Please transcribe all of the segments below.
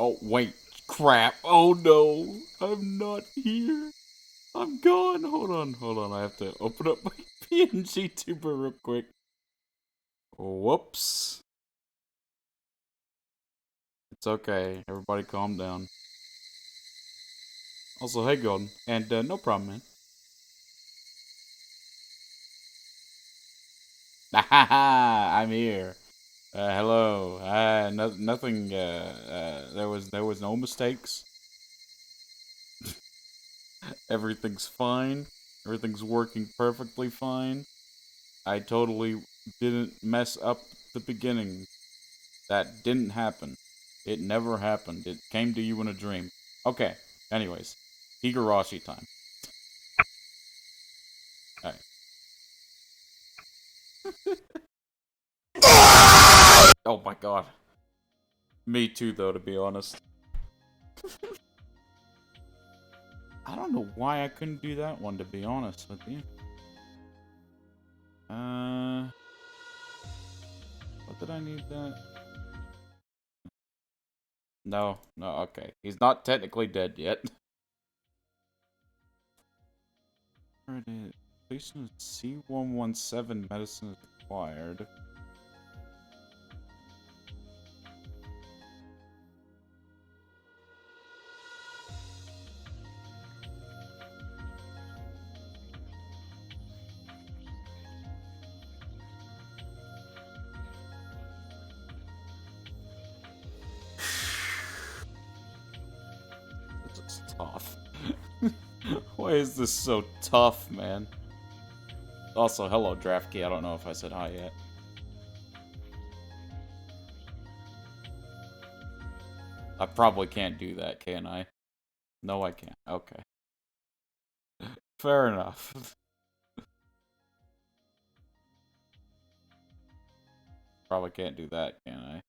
Oh, wait. Crap. Oh, no. I'm not here. I'm gone. Hold on. I have to open up my PNG tuber real quick. Whoops. It's okay. Everybody calm down. Also, hey, Golden. And, no problem, man. I'm here. Hello. Nothing. There was no mistakes. Everything's fine. Everything's working perfectly fine. I totally didn't mess up the beginning. That didn't happen. It never happened. It came to you in a dream. Okay. Anyways, Higurashi time. All right. Oh my god. Me too, though, to be honest. I don't know why I couldn't do that one, to be honest with you. What did I need that? No, okay. He's not technically dead yet. Patient C117 medicine is required. This is tough. Why is this so tough, man? Also, hello, Draft Key. I don't know if I said hi yet. I probably can't do that, can I? No, I can't. Okay. Fair enough. Probably can't do that, can I?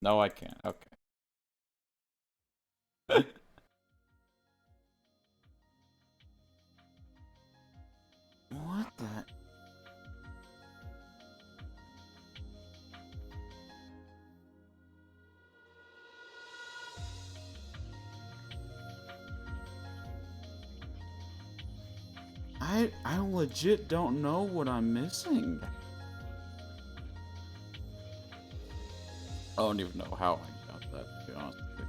No, I can't. Okay. What the? I legit don't know what I'm missing. I don't even know how I got that, to be honest with you.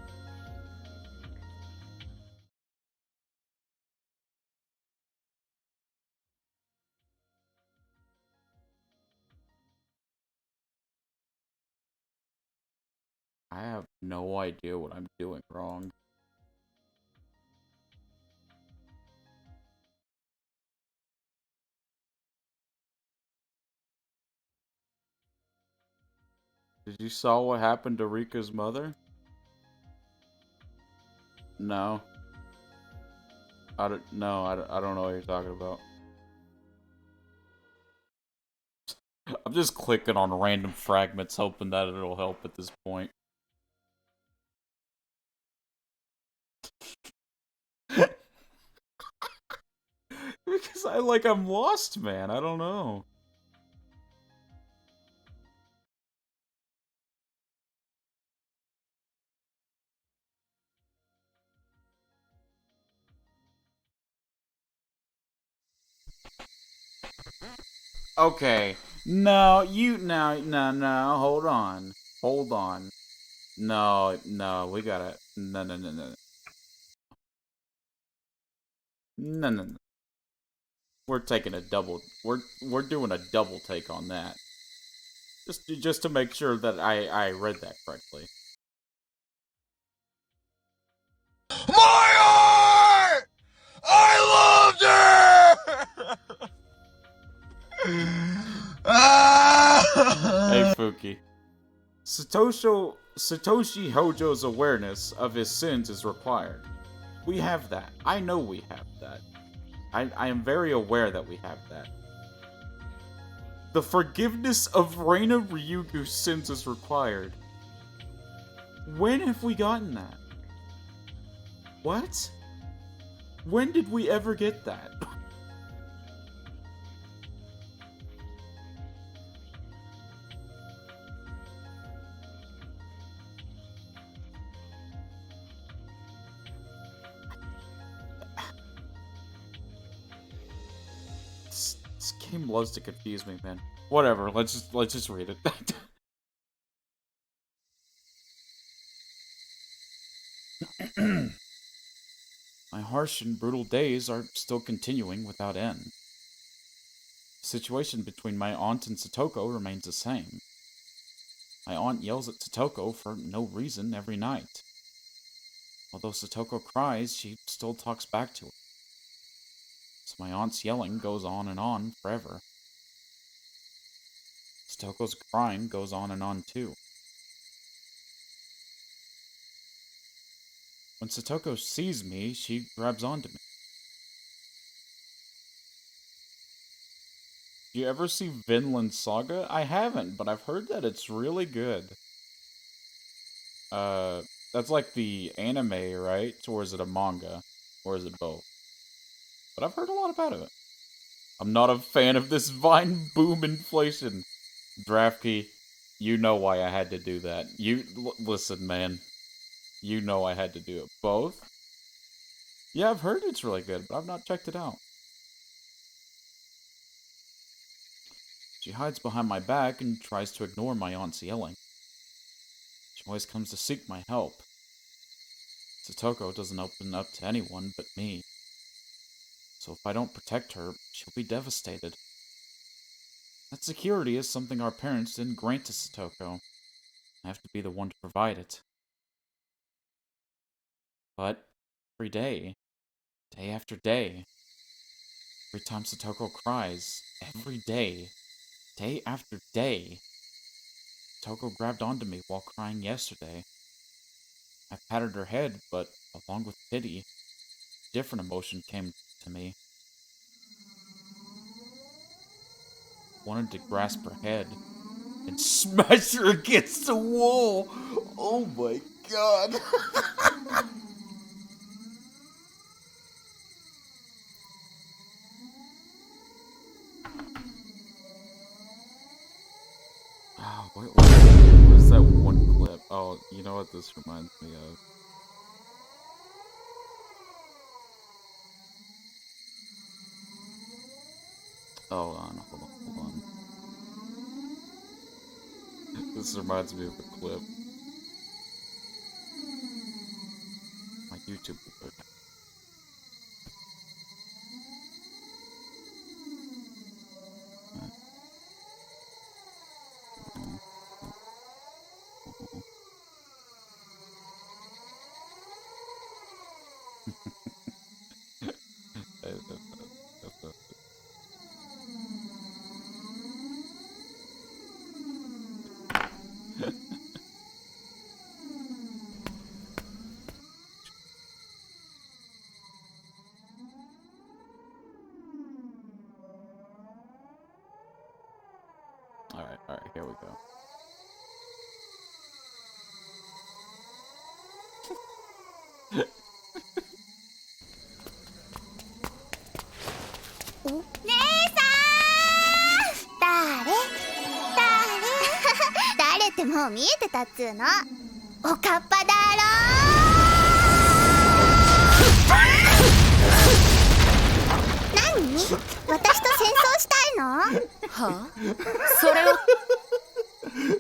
I have no idea what I'm doing wrong. Did you saw what happened to Rika's mother? No. I don't know what you're talking about. I'm just clicking on random fragments hoping that it'll help at this point. Because I'm lost, man. I don't know. Okay. No, no, hold on. Hold on. No, we gotta. No. No. We're taking a double. We're doing a double take on that. Just to make sure that I read that correctly. My art! I loved her! Hey, Fuki. Satoshi Hojo's awareness of his sins is required. We have that. I know we have that. I am very aware that we have that. The forgiveness of Reina Ryugu's sins is required. When have we gotten that? What? When did we ever get that? This game loves to confuse me, man. Whatever, let's just read it. My harsh and brutal days are still continuing without end. The situation between my aunt and Satoko remains the same. My aunt yells at Satoko for no reason every night. Although Satoko cries, she still talks back to her. So my aunt's yelling goes on and on forever. Satoko's crying goes on and on too. When Satoko sees me, she grabs onto me. You ever see Vinland Saga? I haven't, but I've heard that it's really good. That's like the anime, right? Or is it a manga? Or is it both? But I've heard a lot about it. I'm not a fan of this Vine boom inflation. Draftkey, you know why I had to do that. Listen, man. You know I had to do it. Both? Yeah, I've heard it's really good, but I've not checked it out. She hides behind my back and tries to ignore my aunt's yelling. She always comes to seek my help. Satoko doesn't open up to anyone but me. So if I don't protect her, she'll be devastated. That security is something our parents didn't grant to Satoko. I have to be the one to provide it. But every day, day after day, every time Satoko cries, every day, day after day, Satoko grabbed onto me while crying yesterday. I patted her head, but along with pity, a different emotion came to me. I wanted to grasp her head and smash her against the wall. Oh my god. Oh, what is that one clip? Oh, you know what this reminds me of? Oh, hold on. This reminds me of a clip. My YouTube will go down. Alright, here we go.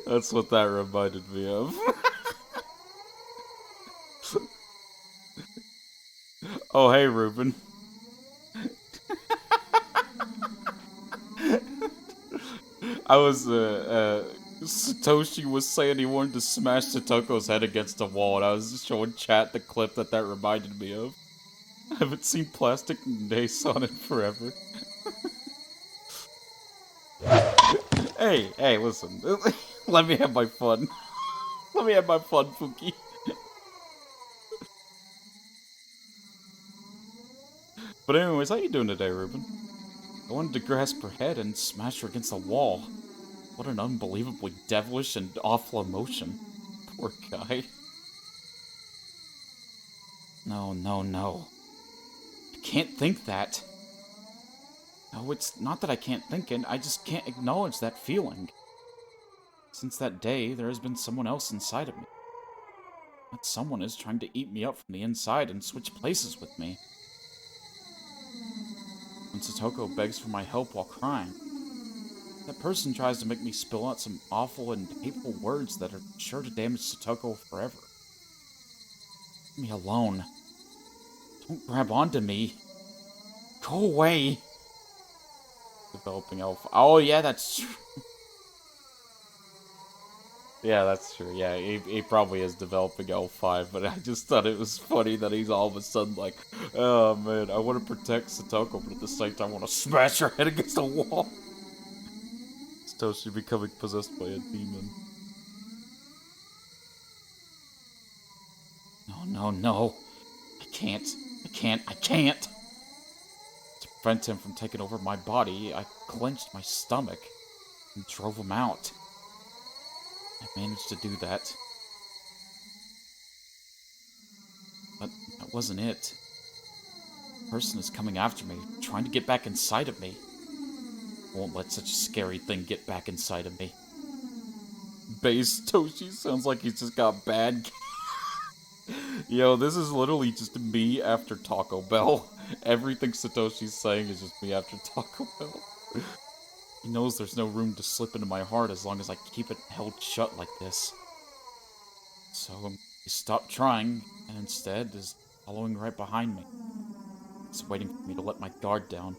That's what that reminded me of. Oh, hey, Ruben. Satoshi was saying he wanted to smash Satoko's head against a wall, and I was just showing chat the clip that reminded me of. I haven't seen Plastic Nace on it forever. Hey, listen. Let me have my fun. Let me have my fun, Fuki. But anyways, how you doing today, Ruben? I wanted to grasp her head and smash her against the wall. What an unbelievably devilish and awful emotion. Poor guy. No. I can't think that. No, it's not that I can't think it, I just can't acknowledge that feeling. Since that day, there has been someone else inside of me. That someone is trying to eat me up from the inside and switch places with me. When Satoko begs for my help while crying. That person tries to make me spill out some awful and hateful words that are sure to damage Satoko forever. Leave me alone. Don't grab onto me. Go away. Developing elf. Oh, yeah, that's true. Yeah, that's true. Yeah, he probably is developing L5, but I just thought it was funny that he's all of a sudden like, oh man, I want to protect Satoko, but at the same time I want to smash her head against the wall. Satoshi becoming possessed by a demon. No. I can't. To prevent him from taking over my body, I clenched my stomach and drove him out. I managed to do that. But that wasn't it. The person is coming after me, trying to get back inside of me. I won't let such a scary thing get back inside of me. Base Toshi sounds like he's just got bad. Yo, this is literally just me after Taco Bell. Everything Satoshi's saying is just me after Taco Bell. He knows there's no room to slip into my heart as long as I keep it held shut like this. So he stopped trying, and instead is following right behind me. He's waiting for me to let my guard down.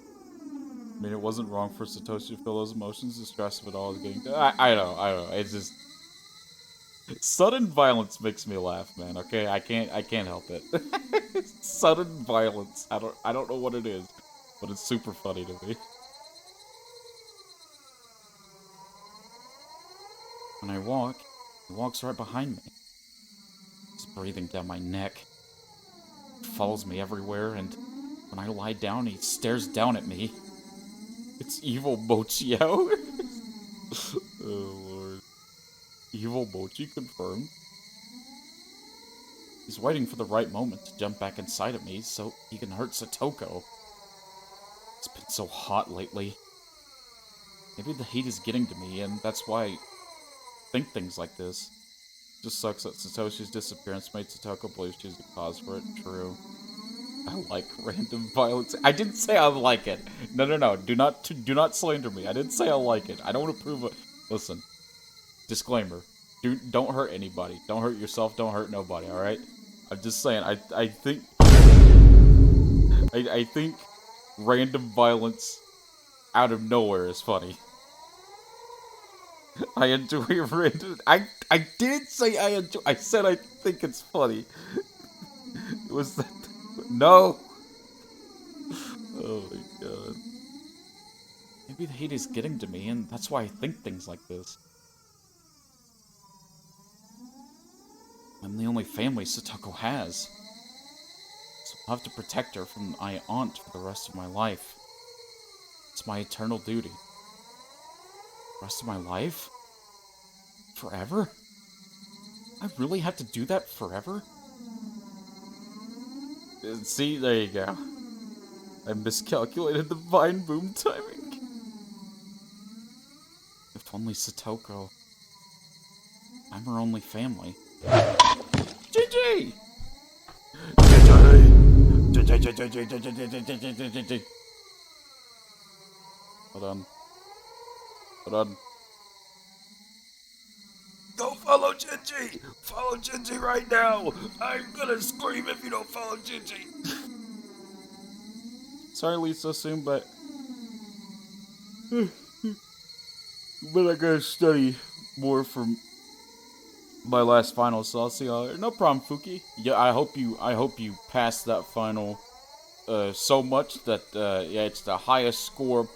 I mean, it wasn't wrong for Satoshi to feel those emotions. The stress of it all is getting... I know. It's just... Sudden violence makes me laugh, man, okay? I can't help it. Sudden violence. I don't know what it is, but it's super funny to me. When I walk, he walks right behind me. He's breathing down my neck. He follows me everywhere, and when I lie down, he stares down at me. It's evil Mochi out. Oh, Lord. Evil Mochi confirmed. He's waiting for the right moment to jump back inside of me so he can hurt Satoko. It's been so hot lately. Maybe the heat is getting to me, and that's why I think things like this. It just sucks that Satoshi's disappearance made Satoko believe she's the cause for it. True. I like random violence. I didn't say I like it. No. Do not slander me. I didn't say I like it. I don't approve of... Listen. Disclaimer. Don't hurt anybody. Don't hurt yourself. Don't hurt nobody, alright? I'm just saying, I think... I think random violence out of nowhere is funny. I enjoy random... I didn't say I enjoy... I said I think it's funny. It was that... No! Oh my god. Maybe the hate is getting to me, and that's why I think things like this. I'm the only family Satoko has. So I'll have to protect her from my aunt for the rest of my life. It's my eternal duty. The rest of my life? Forever? I really have to do that forever? See, there you go. I miscalculated the vine boom timing. If only Satoko. I'm her only family. GG! Hold on. Go follow Gingy! Follow Gingy right now! I'm gonna scream if you don't follow Gingy! Sorry, Lisa, soon, but I gotta study more from my last final, so I'll see y'all. No problem, Fuki. Yeah, I hope you passed that final so much that yeah, it's the highest score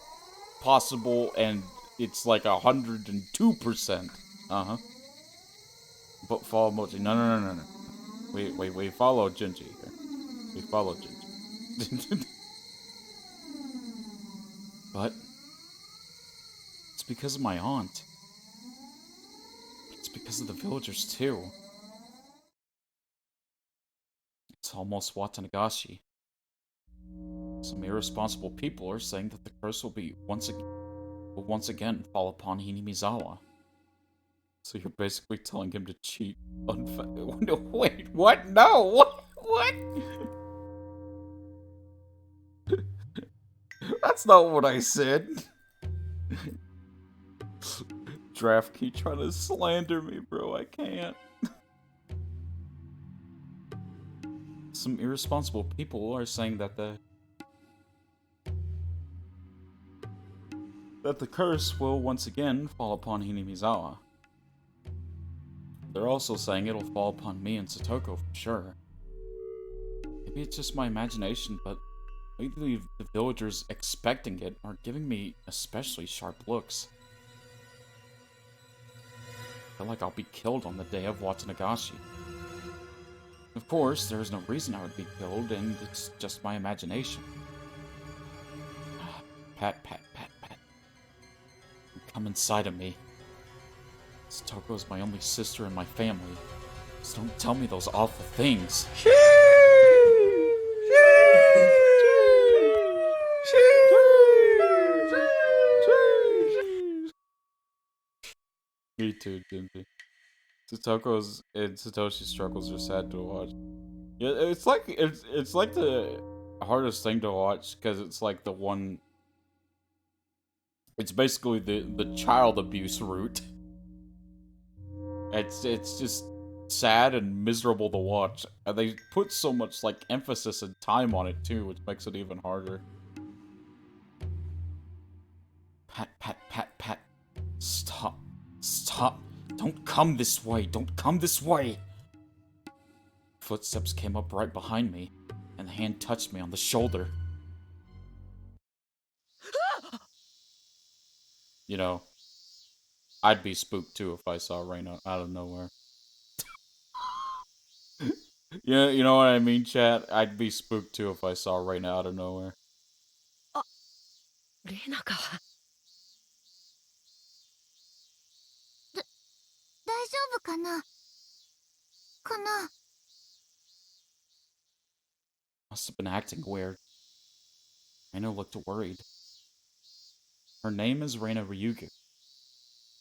possible, and it's like 102%. But follow Mochi. No. We follow Jinji here. We follow Jinji. But it's because of my aunt. It's because of the villagers too. It's almost Watanagashi. Some irresponsible people are saying that the curse will once again fall upon Hinamizawa. So you're basically telling him to cheat no, wait, what? No, what? That's not what I said. Draft keep trying to slander me, bro. I can't. Some irresponsible people are saying that the curse will once again fall upon Hinamizawa. They're also saying it'll fall upon me and Satoko for sure. Maybe it's just my imagination, but lately the villagers expecting it are giving me especially sharp looks. I feel like I'll be killed on the day of Watanagashi. Of course, there is no reason I would be killed, and it's just my imagination. Pat, pat, pat, pat. Come inside of me. Satoko is my only sister in my family. Just don't tell me those awful things. Me too, Jinji. Satoko's and Satoshi's struggles are sad to watch. Yeah, it's like the hardest thing to watch because it's like the one. It's basically the child abuse route. It's just sad and miserable to watch. And they put so much like emphasis and time on it too, which makes it even harder. Pat, pat, pat, pat. Stop. Stop. Don't come this way. Don't come this way. Footsteps came up right behind me, and the hand touched me on the shoulder. You know, I'd be spooked too if I saw Reina out of nowhere. Yeah, you know what I mean, chat? I'd be spooked too if I saw Reina out of nowhere. レナか。大丈夫かなかな Must have been acting weird. Reina looked worried. Her name is Reina Ryugu.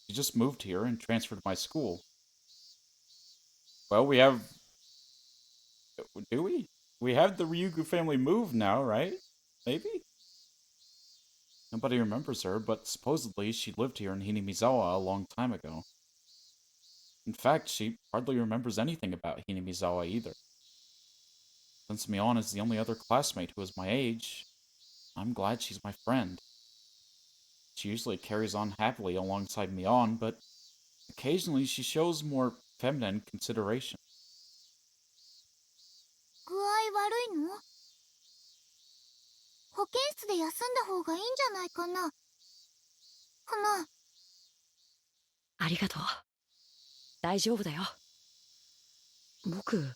She just moved here and transferred to my school. Well, we have... Do we? We have the Ryugu family move now, right? Maybe? Nobody remembers her, but supposedly she lived here in Hinamizawa a long time ago. In fact, she hardly remembers anything about Hinamizawa either. Since Mion is the only other classmate who is my age, I'm glad she's my friend. She usually carries on happily alongside Mion, but occasionally she shows more feminine consideration. 具合悪いの保健室で休んだ方がいいんじゃないかなかなありがとう。大丈夫だよ。僕、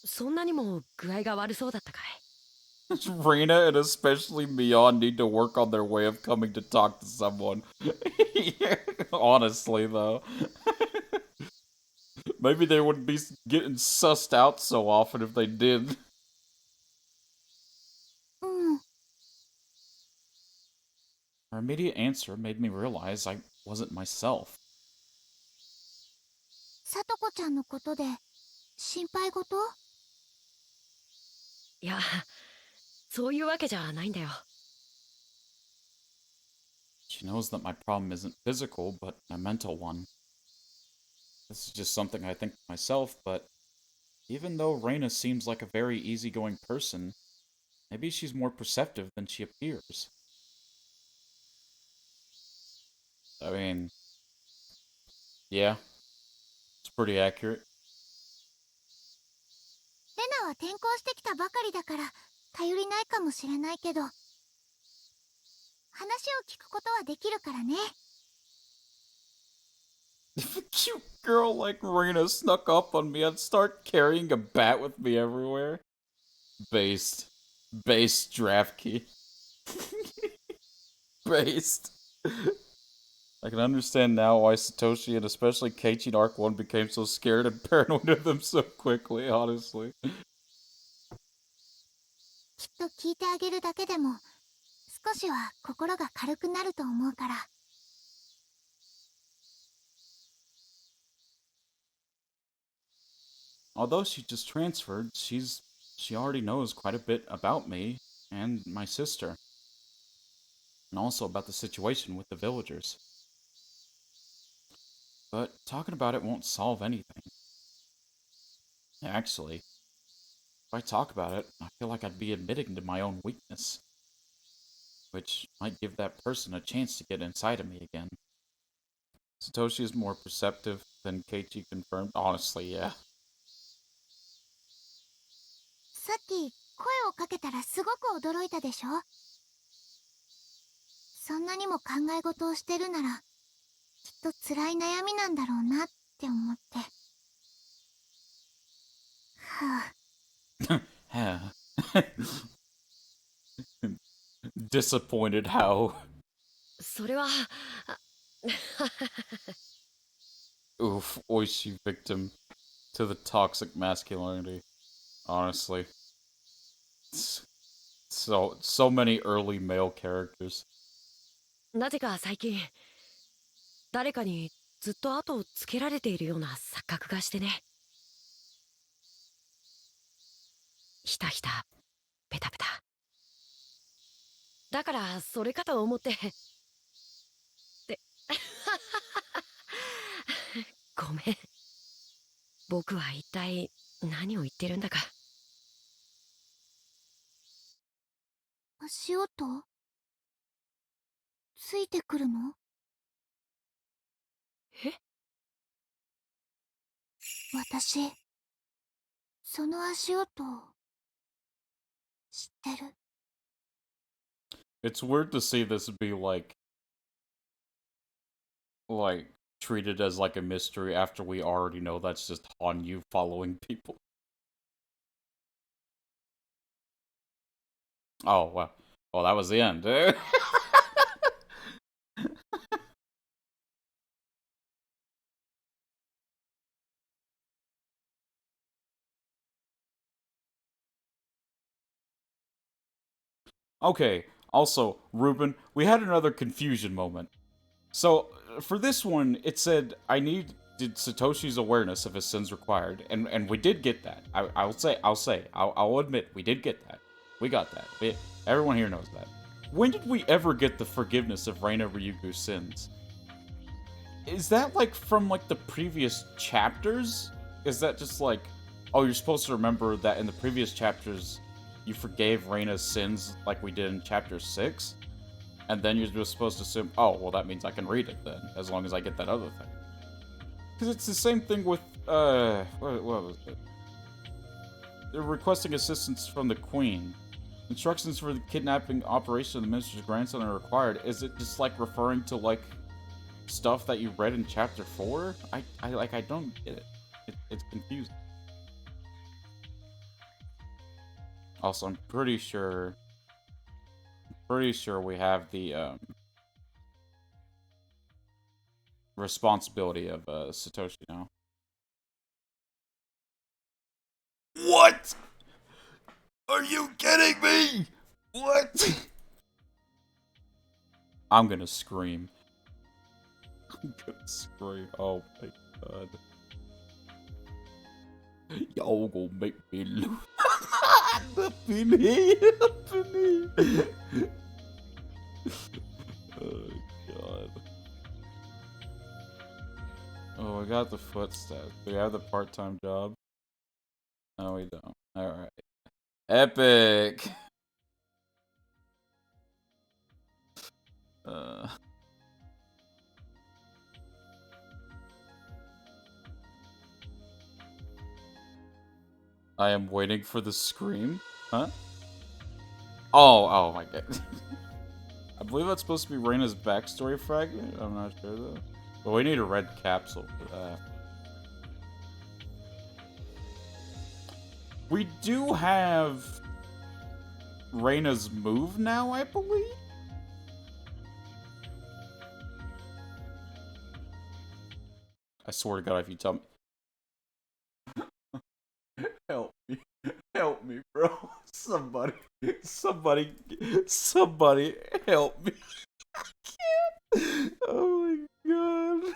そんなにも具合が悪そうだったかい Reina and especially Mion need to work on their way of coming to talk to someone. Honestly, though. Maybe they wouldn't be getting sussed out so often if they did. うん。 Her immediate answer made me realize I wasn't myself. さとこちゃんのことで心配事いや、そういうわけじゃないんだよ。She knows that my problem isn't physical, but a mental one. This is just something I think to myself, but even though Reina seems like a very easygoing person, maybe she's more perceptive than she appears. I mean, yeah, it's pretty accurate. レナは転校してきたばかりだから頼りないかもしれないけど話を聞くことはできるからね If a cute girl like Reina snuck up on me, I'd start carrying a bat with me everywhere. Based. Based draft key. Based. I can understand now why Satoshi and especially Keiichi in Arc 1 became so scared and paranoid of them so quickly, honestly. きっと聞いてあげるだけでも少しは心が軽くなると思うから Although she just transferred, she already knows quite a bit about me and my sister. and also about the situation with the villagers. But talking about it won't solve anything. Actually, if I talk about it, I feel like I'd be admitting to my own weakness, which might give that person a chance to get inside of me again. Satoshi is more perceptive than Keiichi confirmed. Honestly, yeah. さっき声をかけたらすごく驚いたでしょ。そんなにも考え事をしてるならきっと辛い悩みなんだろうなって思って。はあ。Disappointed how. それは。Oof, Oishi victim to the toxic masculinity. Honestly. So many early male characters. なぜか最近誰かにずっと後をつけられているような錯覚がしてね。ひたひたペタペタ。だからそれかと思ってってごめん。僕は一体何を言ってるんだか。足音ついてくるの？え？私その足音知ってる。It's weird to see this be like treated as like a mystery after we already know that's just Hanyu following people. Oh, well, that was the end. Okay, also, Ruben, we had another confusion moment. So, for this one, it said, I needed Satoshi's awareness of his sins required, and we did get that. I'll admit, we did get that. We got that. Everyone here knows that. When did we ever get the forgiveness of Reina Ryugu's sins? Is that, like, from, like, the previous chapters? Is that just, like, oh, you're supposed to remember that in the previous chapters, you forgave Reina's sins like we did in chapter 6? And then you're just supposed to assume, oh, well, that means I can read it then, as long as I get that other thing. Because it's the same thing with, what was it? They're requesting assistance from the Queen. Instructions for the kidnapping operation of the Minister's grandson are required. Is it just, like, referring to, like, stuff that you read in chapter 4? I don't get it. It's confusing. Also, I'm pretty sure we have the responsibility of Satoshi now. What? Are you kidding me? What? I'm gonna scream. Oh my god. Y'all gonna make me lose. Help me. Oh god. Oh, we got the footsteps. Do we have the part-time job? No, we don't. Alright. Epic! I am waiting for the scream. Huh? Oh my god. I believe that's supposed to be Reina's backstory fragment. I'm not sure though. But we need a red capsule for that. We do have Reina's move now, I believe? I swear to god if you tell me. Help me. Help me, bro. Somebody help me. I can't. Oh my god.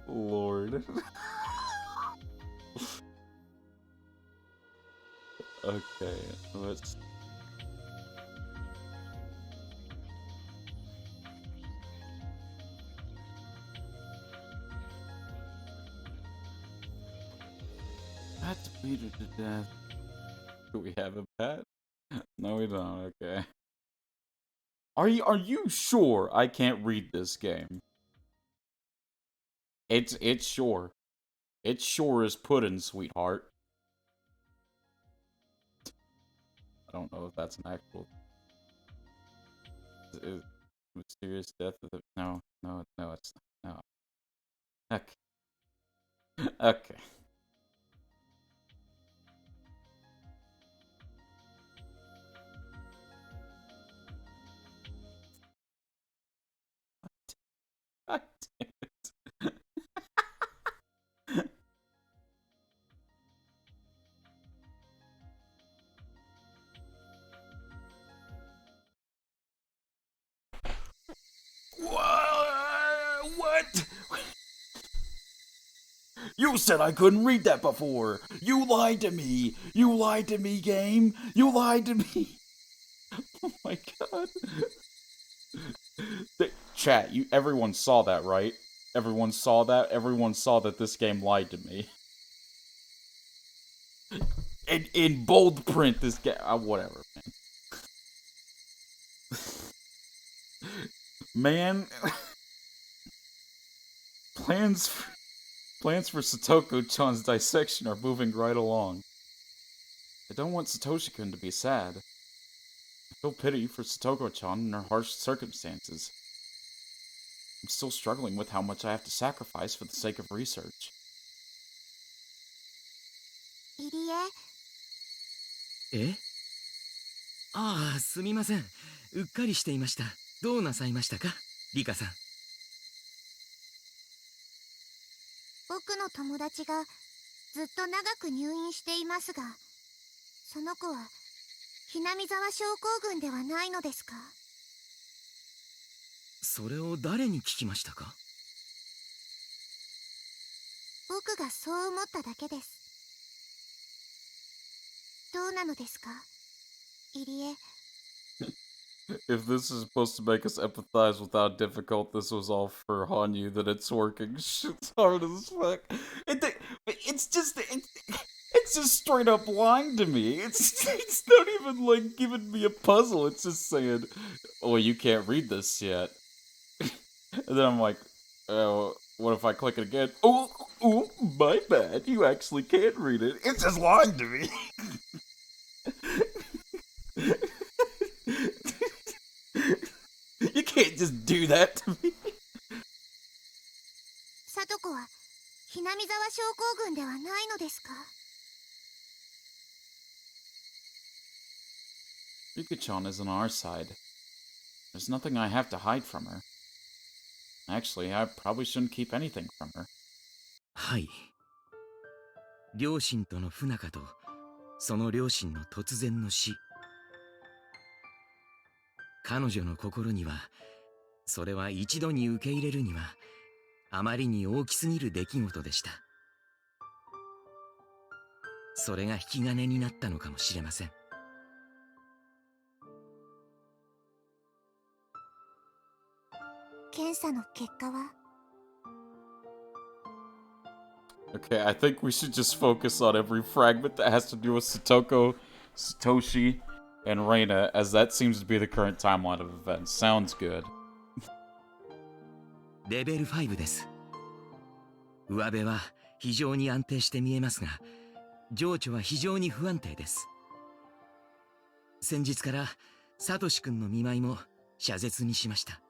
Lord. Okay. Let's... Pet beat her to death. Do we have a pet? No, we don't. Okay. Are you sure I can't read this game? It's sure. It's sure as pudding, sweetheart. I don't know if that's an actual... Mysterious death of the... No, it's not. No. Okay. Okay. God damn it. What? You said I couldn't read that before. You lied to me. You lied to me, game. You lied to me. Oh my god. Chat, everyone saw that, right? Everyone saw that? Everyone saw that this game lied to me. In bold print, this game... whatever, man. Man... Plans for Satoko-chan's dissection are moving right along. I don't want Satoshi-kun to be sad. I feel pity for Satoko-chan and her harsh circumstances. I'm still struggling with how much I have to sacrifice for the sake of research. 入江、えああ、すみません。うっかりしていました。どうなさいましたか、リカさん。僕の友達がずっと長く入院していますが、その子はひなみ沢症候群ではないのですか？それを誰に聞きましたか？僕がそう思っただけです。どうなのですか、入江。If this is supposed to make us empathize with how difficult this was all for Hanyu, then it's working. It's hard as fuck. It's just straight up lying to me. It's not even like giving me a puzzle. It's just saying, "Oh, you can't read this yet." And then I'm like, "Oh, what if I click it again? Oh, my bad. You actually can't read it." It's just lying to me. You can't just do that to me. さとこはひなみ沢症候群ではないのですか？ Rika-chan is on our side. There's nothing I have to hide from her. Actually, I probably shouldn't keep anything from her. はい。両親との不仲と、その両親の突然の死。彼女の心には、それは一度に受け入れるには、あまりに大きすぎる出来事でした。それが引き金になったのかもしれません。検査の結果は？ Okay, I think we should just focus on every fragment that has to do with Satoko, Satoshi, and Reina, as that seems to be the current timeline of events. Sounds good. レベル5です。上辺は非常に安定して見えますが、情緒は非常に不安定です。先日からサトシ君の見舞いも謝絶にしました。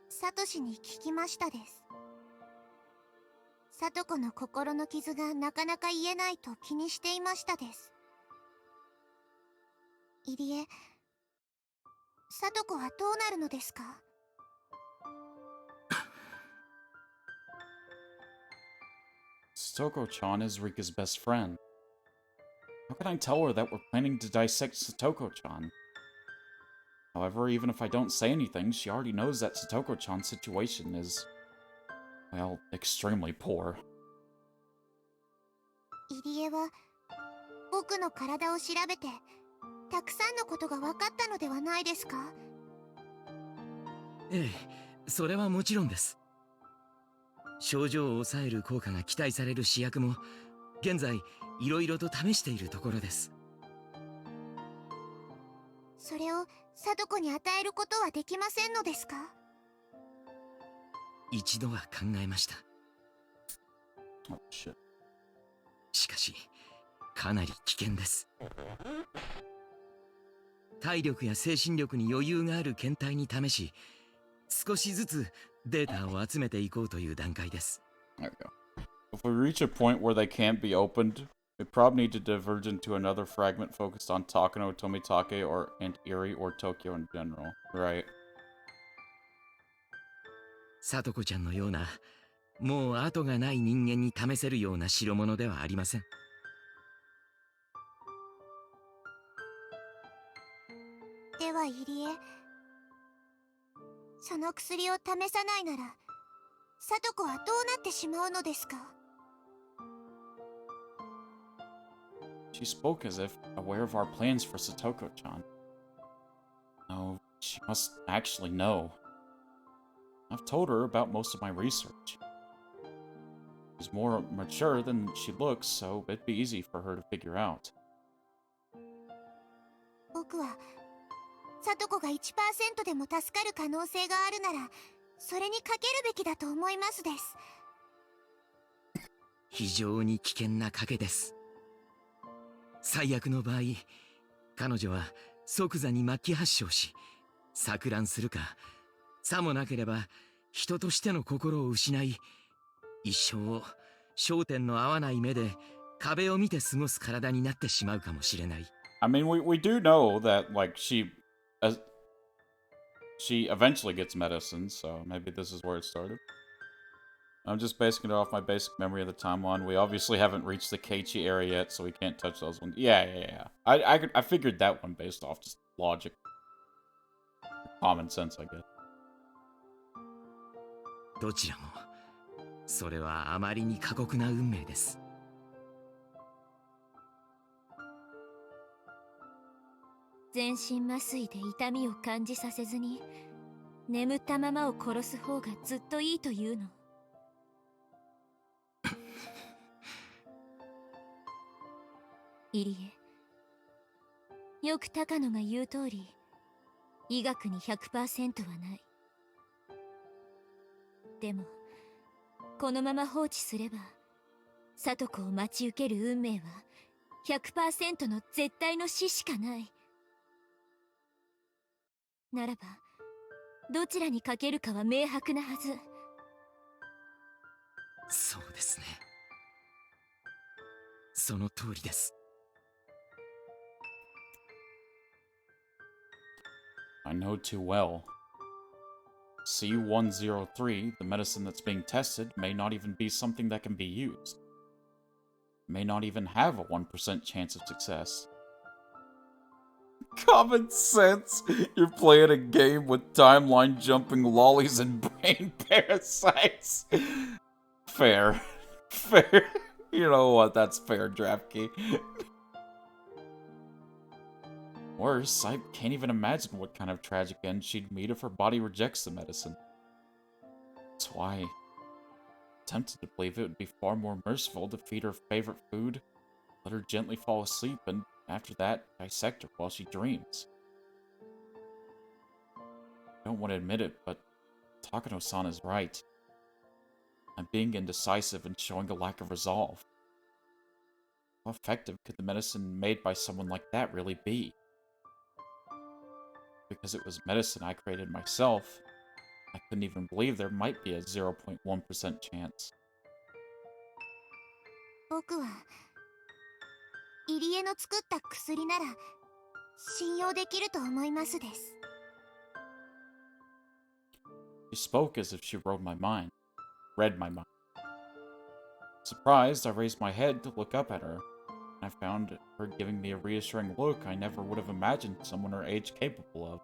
サトシに聞きましたです。サトコの心の傷がなかなか言えないと気にしていましたです。入江、サトコはどうなるのですかSatoko-chan is Rika's best friend. How can I tell her that we're planning to dissect Satoko-chan? However, even if I don't say anything, she already knows that Satoko-chan's situation is, well, extremely poor. 入江は僕の体を調べてたくさんのことが分かったのではないですか？ええ、それはもちろんです。症状を抑える効果が期待される試薬も現在いろいろと試しているところです。それを貞子に与えることはできませんのですか？一度は考えました。Oh, shit. しかしかなり危険です。体力や精神力に余裕がある検体に試し、少しずつデータを集めていこうという段階です。There we go. If we reach a point where they can't be opened, we probably need to diverge into another fragment focused on Takano, Tomitake, or and Erie or Tokyo in general. Right. さとこちゃんのようなもう後がない人間に試せるような代物ではありません。では入江、その薬を試さないなら貞子はどうなってしまうのですか？ She spoke as if aware of our plans for Satoko-chan. No, she must actually know. I've told her about most of my research. She's more mature than she looks, so it'd be easy for her to figure out. 僕は貞子が 1% でも助かる可能性があるならそれにかけるべきだと思いますです。非常に危険な賭けです。最悪の場合、彼女は即座に末期発症し錯乱するか、さもなければ人としての心を失い、一生を焦点の合わない目で壁を見て過ごす体になってしまうかもしれない。I mean, we do know that, like, she eventually gets medicine, so maybe this is where it started. I'm just basing it off my basic memory of the timeline. We obviously haven't reached the Keiichi area yet, so we can't touch those ones. Yeah. I figured that one based off just logic. Common sense, I guess. どちらも、それはあまりに過酷な運命です。全身麻酔で痛みを感じさせずに眠ったままを殺す方がずっといいというの。入江、よく高野が言う通り医学に 100% はない。でもこのまま放置すれば聡子を待ち受ける運命は 100% の絶対の死しかない。ならばどちらにかけるかは明白なはず。そうですね。その通りです。I know too well. C103, the medicine that's being tested, may not even be something that can be used. May not even have a 1% chance of success. Common sense! You're playing a game with timeline jumping lollies and brain parasites. Fair. Fair. You know what? That's fair, Draftkey. Worse, I can't even imagine what kind of tragic end she'd meet if her body rejects the medicine. That's why I'm tempted to believe it would be far more merciful to feed her favorite food, let her gently fall asleep, and after that, dissect her while she dreams. I don't want to admit it, but Takano-san is right. I'm being indecisive and showing a lack of resolve. How effective could the medicine made by someone like that really be? Because it was medicine I created myself, I couldn't even believe there might be a 0.1% chance. 僕は入江の作った薬なら信用できると思いますです。She spoke as if she read my mind. Surprised, I raised my head to look up at her. I found her giving me a reassuring look I never would have imagined someone her age capable of.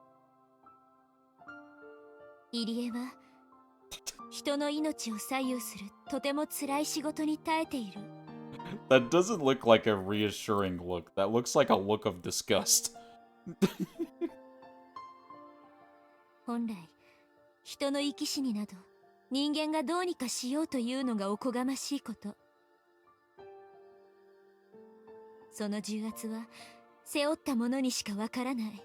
入江は人の命を左右するとても辛い仕事に耐えている。That doesn't look like a reassuring look. That looks like a look of disgust. 本来人の生き死になど人間がどうにかしようというのがおこがましいこと。その重圧は背負った者にしかわからない。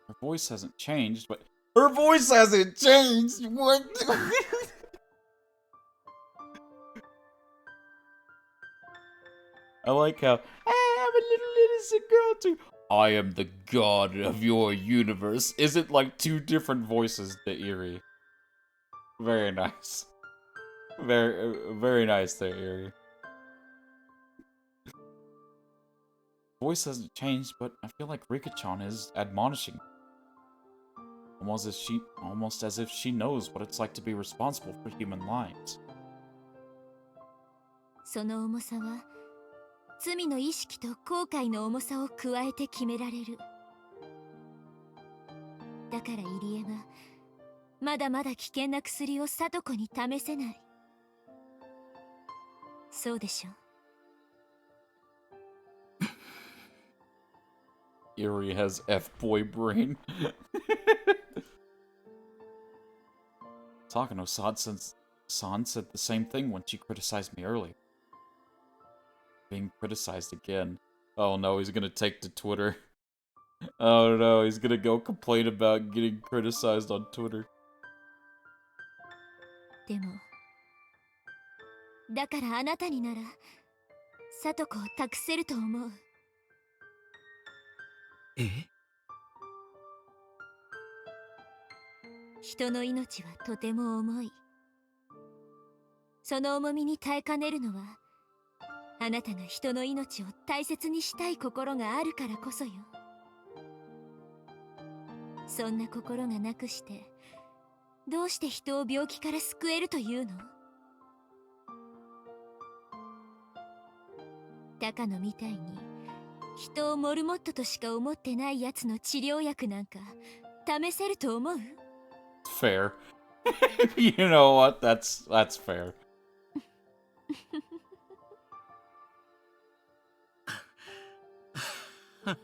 Her voice hasn't changed, but her voice hasn't changed. What? I like how I'm a little innocent girl too. I am the god of your universe. Is it like two different voices to Eerie? Very nice. Very nice there, Eerie. Voice hasn't changed, but I feel like Rika-chan is admonishing. Almost as if she knows what it's like to be responsible for human lives. その重さは罪の意識と後悔の重さを加えて決められる。だから入江はまだまだ危険な薬を聡子に試せない。そうでしょ。 Eerie has F-boy brain. Takano-san said the same thing when she criticized me earlier. Being criticized again. Oh no, he's gonna take to Twitter. Oh no, he's gonna go complain about getting criticized on Twitter. でもだからあなたになら聡子を託せると思う。え？人の命はとても重い。その重みに耐えかねるのはあなたが人の命を大切にしたい心があるからこそよ。そんな心がなくしてどうして人を病気から救えるというの？高野みたいに人をモルモットとしか思ってないやつの治療薬なんか試せると思う？ Fair. You know what? That's fair. I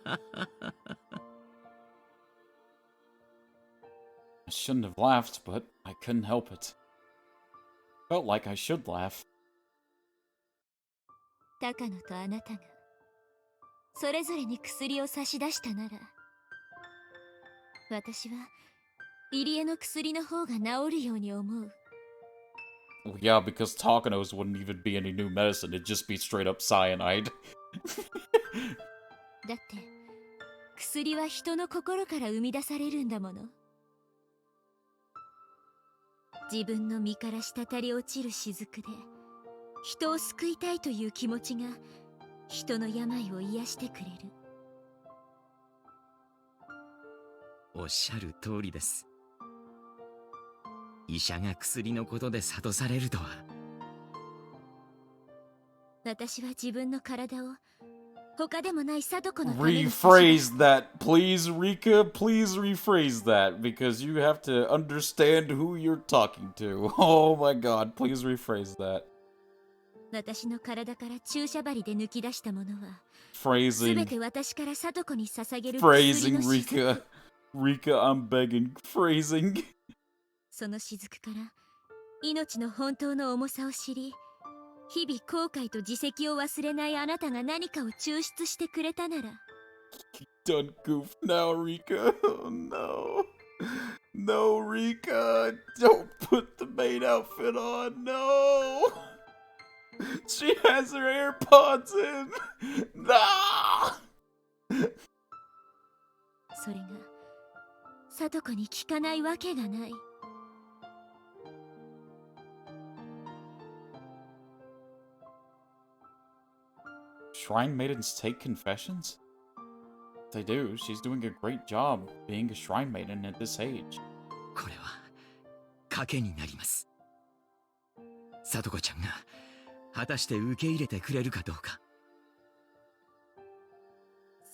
shouldn't have laughed, but I couldn't help it. Felt like I should laugh. 高野とあなたがそれぞれに薬を差し出したなら私は入江の薬の方が治るように思う。 Well, yeah, because Takano's wouldn't even be any new medicine, it'd just be straight up cyanide. だって薬は人の心から生み出されるんだもの。自分の身から滴り落ちる雫で人を救いたいという気持ちが人の病を癒してくれる。おっしゃる通りです。医者が薬のことで諭されるとは。私は自分の体を他でもない聡子のために Rephrase that, please, Rika. Please rephrase that, because you have to understand who you're talking to. Oh my god, please rephrase that. 私の体から注射針で抜き出したものは全 Phrasing, て私から聡子に捧げる薬 phrasing, の雫。 Rika. Rika, I'm begging. Phrasing. その雫から命の本当の重さを知り日々後悔と自責を忘れないあなたが何かを抽出してくれたなら Done goof now, Rika. Oh no. No, Rika. Don't put the maid outfit on. No. She has her AirPods in. No. それが聡子に聞かないわけがない。 Shrine maidens take confessions? If they do, she's doing a great job being a shrine maiden at this age. これは賭けになります。聡子ちゃんが果たして受け入れてくれるかどうか。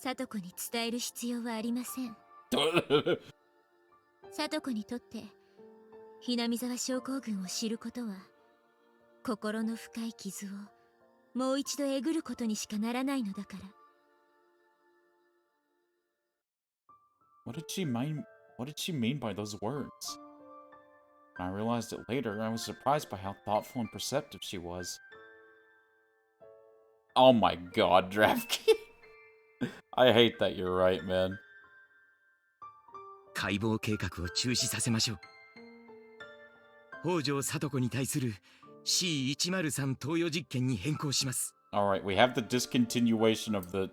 聡子に伝える必要はありません。聡子にとってひなみ沢症候群を知ることは心の深い傷をもう一度えぐることにしかならないのだから。 What did she mean? What did she mean by those words? When I realized it later, I was surprised by how thoughtful and perceptive she was. Oh my god, Draftkey. I hate that you're right, man. 解剖計画を中止させましょう。北条聡子に対する C103 投与実験に変更します。Alright, we have the discontinuation of the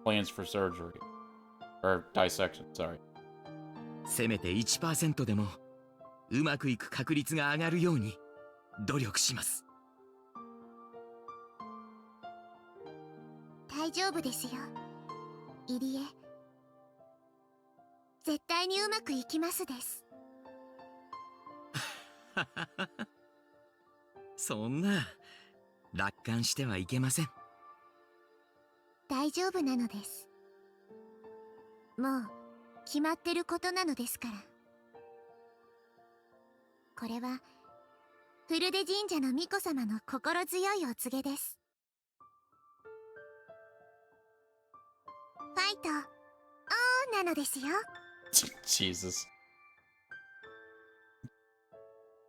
plans for surgery. Or dissection, sorry. せめて 1% でもうまくいく確率が上がるように努力します。大丈夫ですよ、入江。絶対にうまくいきますです。そんな楽観してはいけません。大丈夫なのです。もう決まってることなのですから。これはフルデ神社の巫女様の心強いお告げです。ファイトオンなのですよ。Jesus.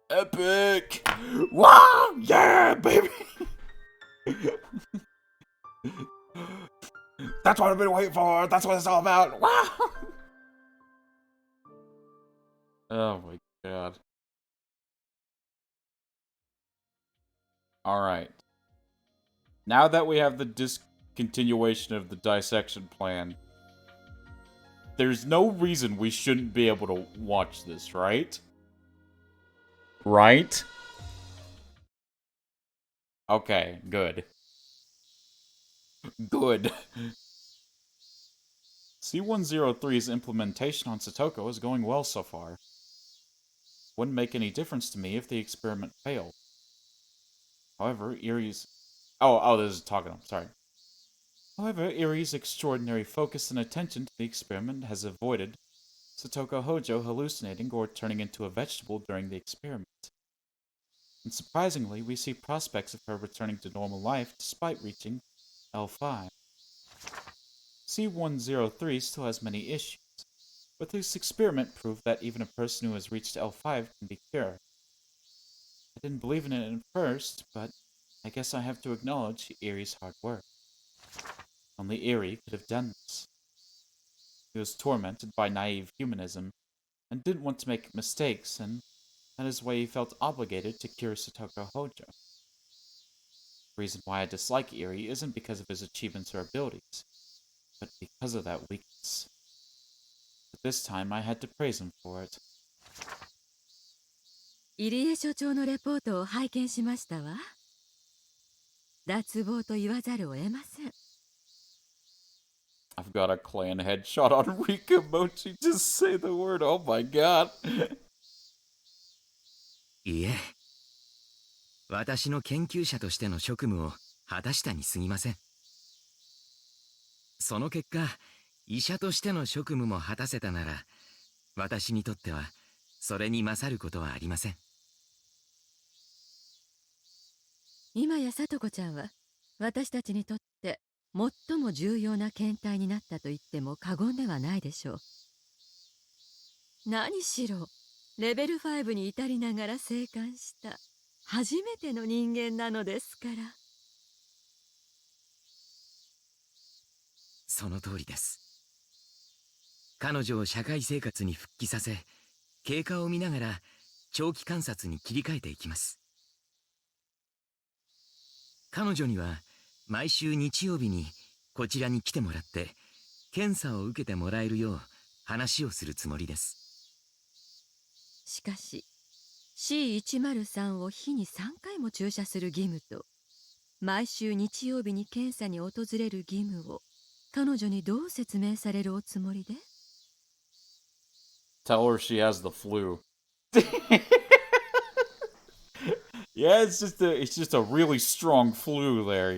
Epic! Wow! Yeah, baby! That's what I've been waiting for! That's what it's all about! Wow! Oh my god. Alright. Now that we have the discontinuation of the dissection plan, there's no reason we shouldn't be able to watch this, right? Right? Okay, good. Good. C103's implementation on Satoko is going well so far. Wouldn't make any difference to me if the experiment failed. However, Erie's... Oh, this is talking. Sorry. However, Erie's extraordinary focus and attention to the experiment has avoided Satoko Hojo hallucinating or turning into a vegetable during the experiment. And surprisingly, we see prospects of her returning to normal life despite reaching L5. C103 still has many issues, but this experiment proved that even a person who has reached L5 can be cured. I didn't believe in it at first, but I guess I have to acknowledge Erie's hard work. Only Erie could have done this. He was tormented by naive humanism and didn't want to make mistakes, and that is why he felt obligated to cure Satoko Hojo. The reason why I dislike Erie isn't because of his achievements or abilities, but because of that weakness. But this time I had to praise him for it. 入江所長のレポートを拝見しましたわ。脱帽と言わざるを得ません。I've got a clan headshot on Rika Mochi. Just say the word. Oh my god. いえ、私の研究者としての職務を果たしたに過ぎません。その結果、医者としての職務も果たせたなら、私にとってはそれに勝ることはありません。今やさとこちゃんは私たちにとって最も重要な検体になったと言っても過言ではないでしょう。何しろレベル5に至りながら生還した初めての人間なのですから。その通りです。彼女を社会生活に復帰させ、経過を見ながら長期観察に切り替えていきます。彼女には毎週日曜日にこちらに来てもらって検査を受けてもらえるよう話をするつもりです。しかし C103 を日に3回も注射する義務と毎週日曜日に検査に訪れる義務を彼女にどう説明されるおつもりで？ Tell her she has the flu. Yeah, it's just a really strong flu there.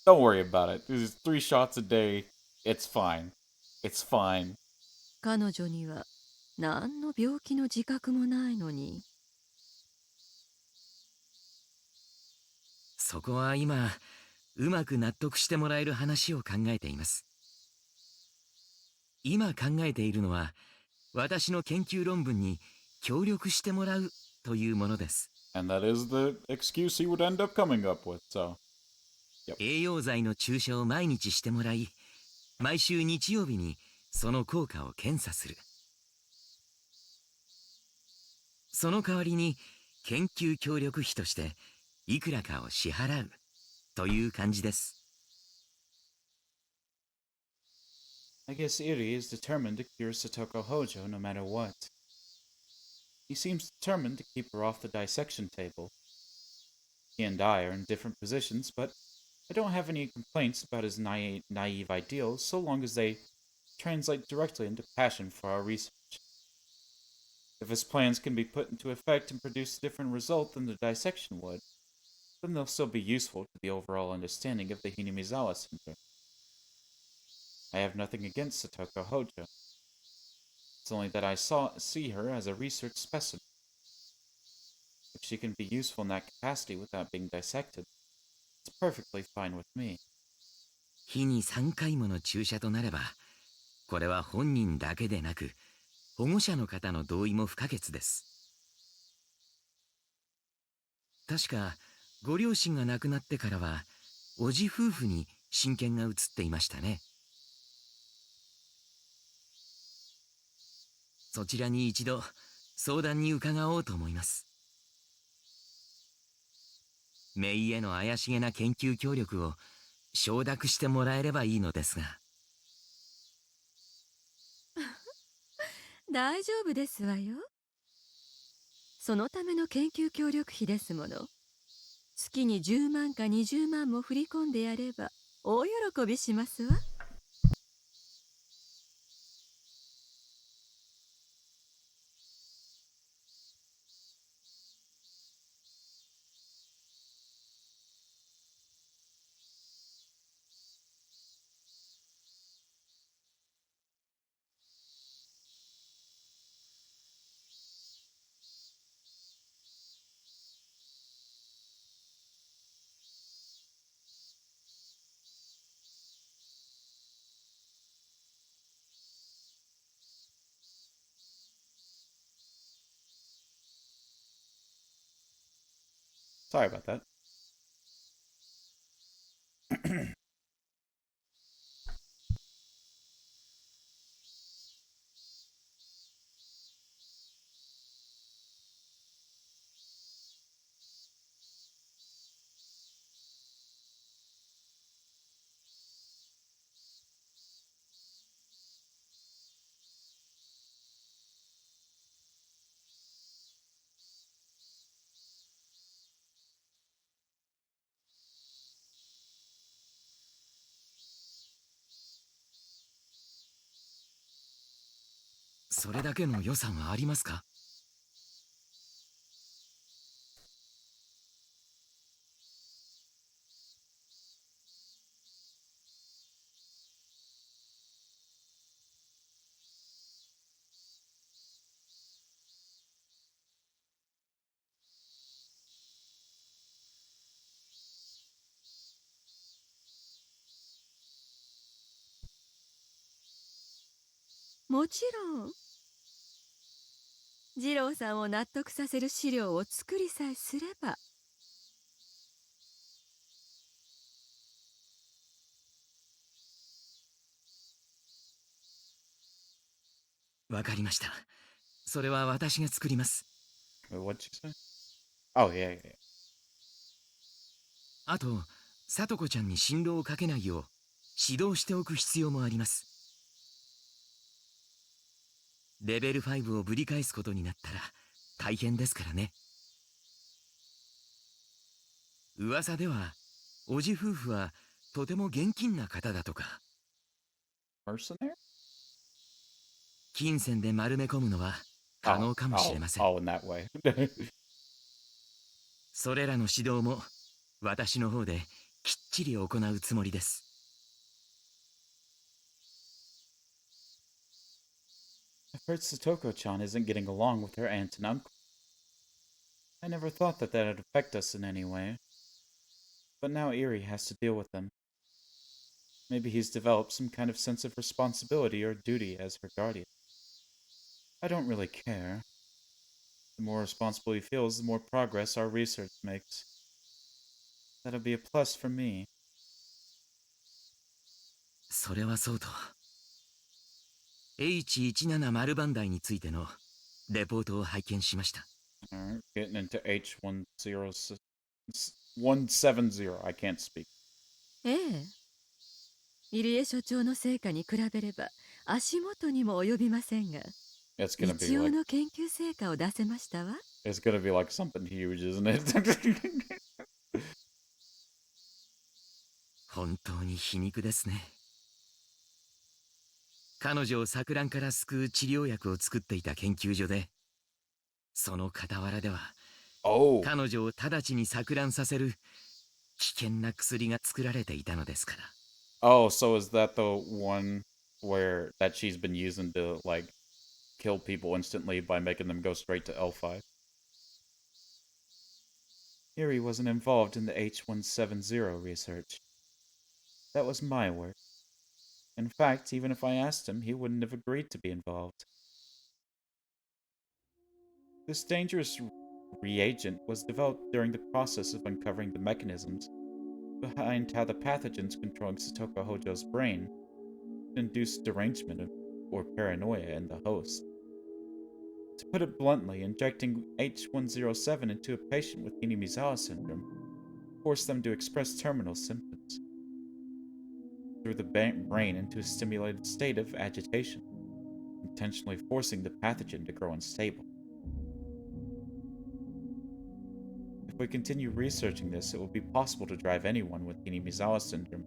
Don't worry about it. There's 3 shots a day. It's fine. It's fine. 彼女には何の病気の自覚もないのに。そこは今うまく納得してもらえる話を考えています。今考えているのは、私の研究論文に協力してもらうというものです。And that is the excuse he would end up coming up with, so. Yep. 栄養剤の注射を毎日してもらい、毎週日曜日にその効果を検査する。その代わりに研究協力費としていくらかを支払うという感じです。I guess Iri is determined to cure Satoko Hojo no matter what. He seems determined to keep her off the dissection table. He and I are in different positions, but I don't have any complaints about his naive ideals so long as they translate directly into passion for our research. If his plans can be put into effect and produce a different result than the dissection would, then they'll still be useful to the overall understanding of the Hinamizawa syndrome. I have nothing against Satoko Hojo. It's only that I see her as a research specimen. If she can be useful in that capacity without being dissected, it's perfectly fine with me. 日に3回もの注射となれば、これは本人だけでなく、保護者の方の同意も不可欠です。確か、ご両親が亡くなってからは、叔父夫婦に親権が移っていましたね。そちらに一度相談に伺おうと思います。メイへの怪しげな研究協力を承諾してもらえればいいのですが。大丈夫ですわよ。そのための研究協力費ですもの。月に10万か20万も振り込んでやれば大喜びしますわ。Sorry about that. それだけの予算はありますか？もちろん。二郎さんを納得させる資料を作りさえすれば。わかりました。それは私が作ります。Wait, what'd you say? Oh, yeah, yeah, yeah. あと、さとこちゃんに心労をかけないよう指導しておく必要もあります。レベル5をぶり返すことになったら大変ですからね。噂では、おじ夫婦はとても現金な方だとか。Mercenary? 金銭で丸め込むのは可能かもしれません。 in that way. それらの指導も私の方できっちり行うつもりです。I've heard Satoko-chan isn't getting along with her aunt and uncle. I never thought that that'd affect us in any way. but now Erie has to deal with them. Maybe he's developed some kind of sense of responsibility or duty as her guardian. I don't really care. The more responsible he feels, the more progress our research makes. That'll be a plus for me. それはそうと。H17 番台についてのレポートを拝見しました。Alright, getting into H170. I can't speak. ええ。入江所長の成果に比べれば足元にも及びませんが、It's gonna be 一応 like の研究成果を出せましたわ。it's gonna be like something huge, isn't it? 本当に皮肉ですね。彼女を錯乱から救う治療薬を作っていた研究所で、その傍らでは、oh. 彼女を直ちに錯乱させる危険な薬が作られていたのですから。Oh, so is that the one where that she's been using to like kill people instantly by making them go straight to L5? Erie wasn't involved in the H170 research. That was my work. In fact, even if I asked him, he wouldn't have agreed to be involved. This dangerous reagent was developed during the process of uncovering the mechanisms behind how the pathogens controlling Satoko Hojo's brain induce derangement or paranoia in the host. To put it bluntly, injecting H107 into a patient with Hinamizawa syndrome forced them to express terminal symptoms, threw the brain into a stimulated state of agitation, intentionally forcing the pathogen to grow unstable. If we continue researching this, it will be possible to drive anyone with Hinamizawa syndrome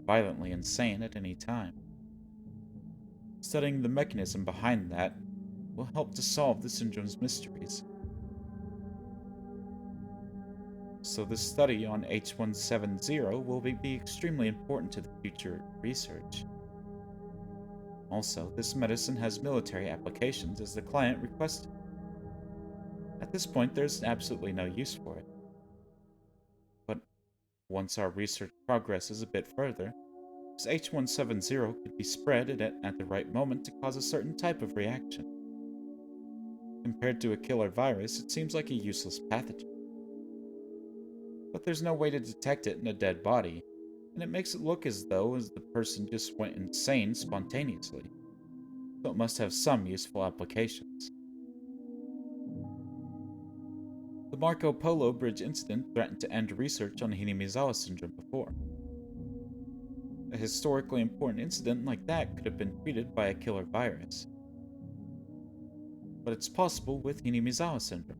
violently insane at any time. Studying the mechanism behind that will help to solve the syndrome's mysteries. So this study on H170 will be extremely important to the future research. Also, this medicine has military applications as the client requested. At this point, there's absolutely no use for it. But once our research progresses a bit further, this H170 could be spread at the right moment to cause a certain type of reaction. Compared to a killer virus, it seems like a useless pathogen. But there's no way to detect it in a dead body, and it makes it look as though the person just went insane spontaneously. So it must have some useful applications. The Marco Polo Bridge incident threatened to end research on Hinamizawa syndrome before. A historically important incident like that could have been treated by a killer virus. But it's possible with Hinamizawa syndrome.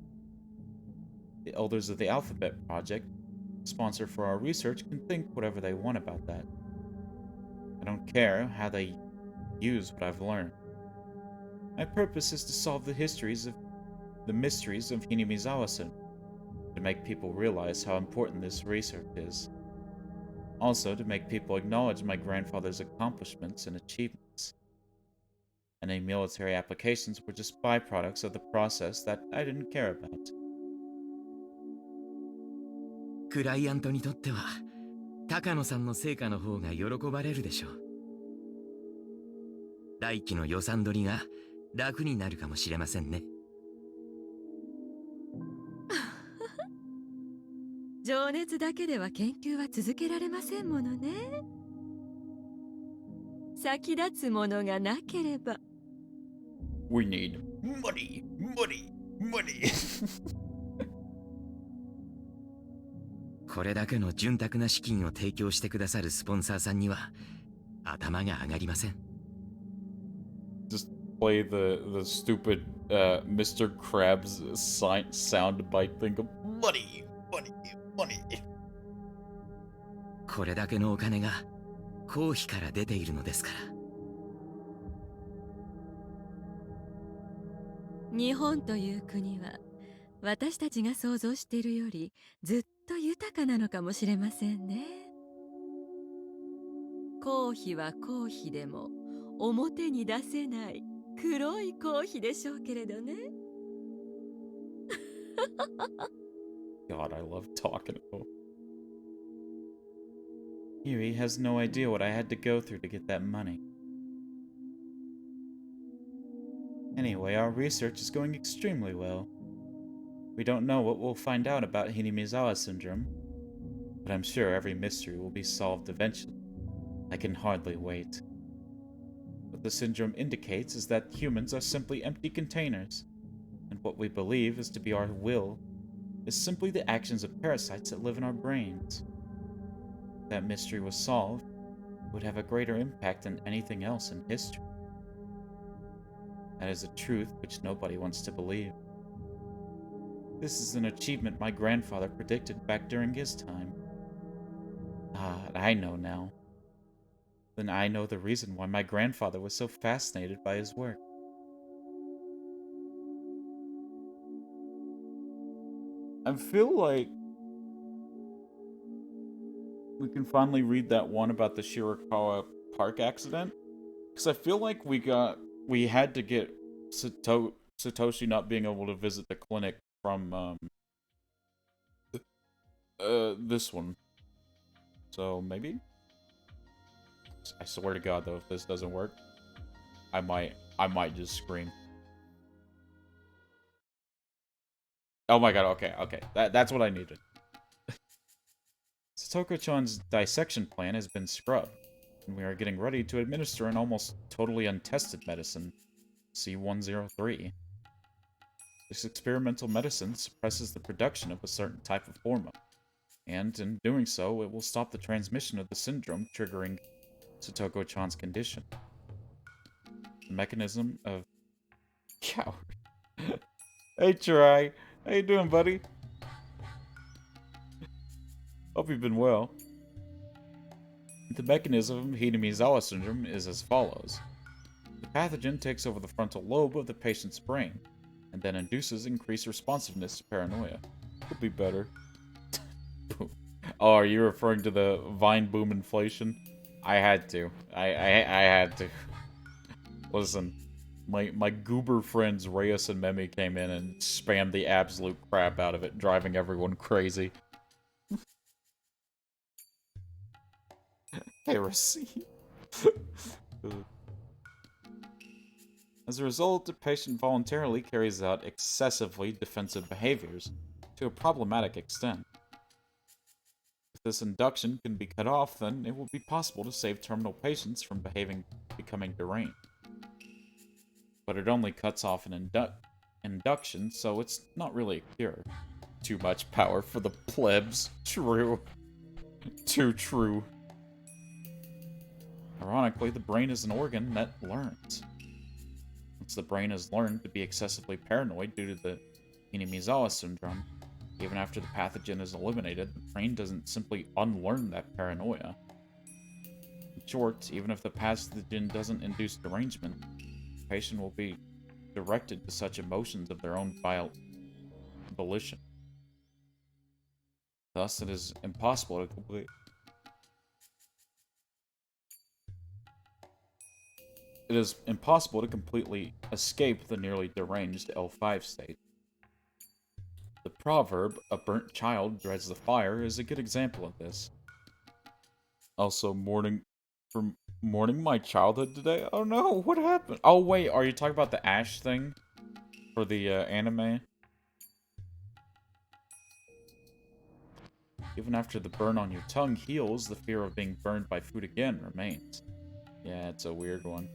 The Elders of the Alphabet Project, sponsor for our research, can think whatever they want about that. I don't care how they use what I've learned. My purpose is to solve the mysteries of Hinamizawa syndrome, to make people realize how important this research is. Also, to make people acknowledge my grandfather's accomplishments and achievements. Any military applications were just byproducts of the process that I didn't care about. クライアントにとっては高野さんの成果の方が喜ばれるでしょう。来期の予算取りが楽になるかもしれませんね。情熱だけでは研究は続けられませんものね。先立つものがなければ。We need money, money, money. これだけの潤沢な資金を提供してくださるスポンサーさんには頭が上がりません。Just play the stupid Mr. Krabs soundbite thing of money, money, money. これだけのお金が公費から出ているのですから。日本という国は私たちが想像しているよりずっと豊かなのかもしれませんね。公費は公費でも表に出せない黒い公費でしょうけれどね。God, I love talking about. Yui has no idea what I had to go through to get that money. Anyway, our research is going extremely well. We don't know what we'll find out about Hinamizawa syndrome, but I'm sure every mystery will be solved eventually. I can hardly wait. What the syndrome indicates is that humans are simply empty containers, and what we believe is to be our will is simply the actions of parasites that live in our brains. If that mystery was solved, it would have a greater impact than anything else in history. That is a truth which nobody wants to believe. This is an achievement my grandfather predicted back during his time. Ah, I know now. Then I know the reason why my grandfather was so fascinated by his work. I feel like we can finally read that one about the Shirakawa Park accident. Because I feel like we had to get Satoshi not being able to visit the clinic from this one. So maybe? I swear to God though, if this doesn't work, I might just scream. Oh my god, okay. That's what I needed. Satoko-chan's dissection plan has been scrubbed, and we are getting ready to administer an almost totally untested medicine, C103. This experimental medicine suppresses the production of a certain type of hormone, and in doing so, it will stop the transmission of the syndrome triggering Satoko-chan's condition. The mechanism of... Coward. Hey, Try. How you doing, buddy? Hope you've been well. The mechanism of Hinamizawa syndrome is as follows. The pathogen takes over the frontal lobe of the patient's brain, and then induces increased responsiveness to paranoia. Could be better. Oh, are you referring to the Vine boom inflation? I had to. I had to. Listen, my goober friends Reyes and Memi came in and spammed the absolute crap out of it, driving everyone crazy. Heresy. As a result, the patient voluntarily carries out excessively defensive behaviors to a problematic extent. If this induction can be cut off, then it will be possible to save terminal patients from becoming deranged. But it only cuts off an induction, so it's not really a cure. Too much power for the plebs. True. Too true. Ironically, the brain is an organ that learns. Once the brain has learned to be excessively paranoid due to the Hinamizawa syndrome, even after the pathogen is eliminated, the brain doesn't simply unlearn that paranoia. In short, even if the pathogen doesn't induce derangement, the patient will be directed to such emotions of their own volition. Thus, it is impossible to complete. It is impossible to completely escape the nearly deranged L5 state. The proverb, "a burnt child dreads the fire," is a good example of this. Also, mourning my childhood today? Oh no, what happened? Oh wait, are you talking about the Ash thing? For the anime? Even after the burn on your tongue heals, the fear of being burned by food again remains. Yeah, it's a weird one.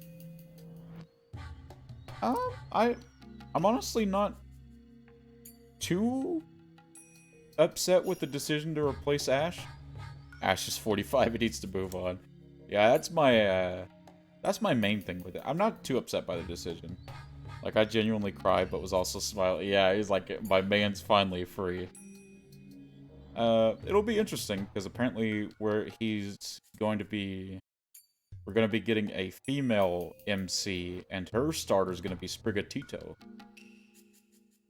I'm honestly not too upset with the decision to replace Ash. Ash is 45, it needs to move on. Yeah, that's my main thing with it. I'm not too upset by the decision. Like, I genuinely cried, but was also smiling. Yeah, he's like, my man's finally free. It'll be interesting, because apparently we're going to be getting a female MC, and her starter is going to be Sprigatito.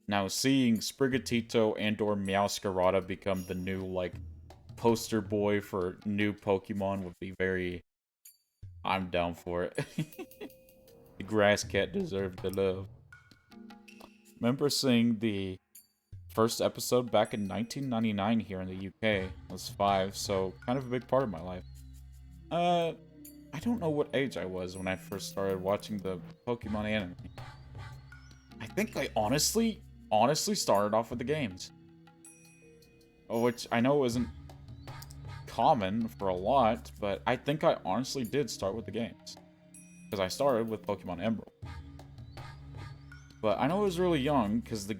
Now, seeing Sprigatito and/or Meowscarada become the new, like, poster boy for new Pokemon would be very... I'm down for it. The grass cat deserved the love. Remember seeing the first episode back in 1999 here in the UK. I was 5, so kind of a big part of my life. I don't know what age I was when I first started watching the Pokemon anime. I think I honestly started off with the games. Which I know isn't common for a lot, but I think I honestly did start with the games. Because I started with Pokemon Emerald. But I know I was really young, because the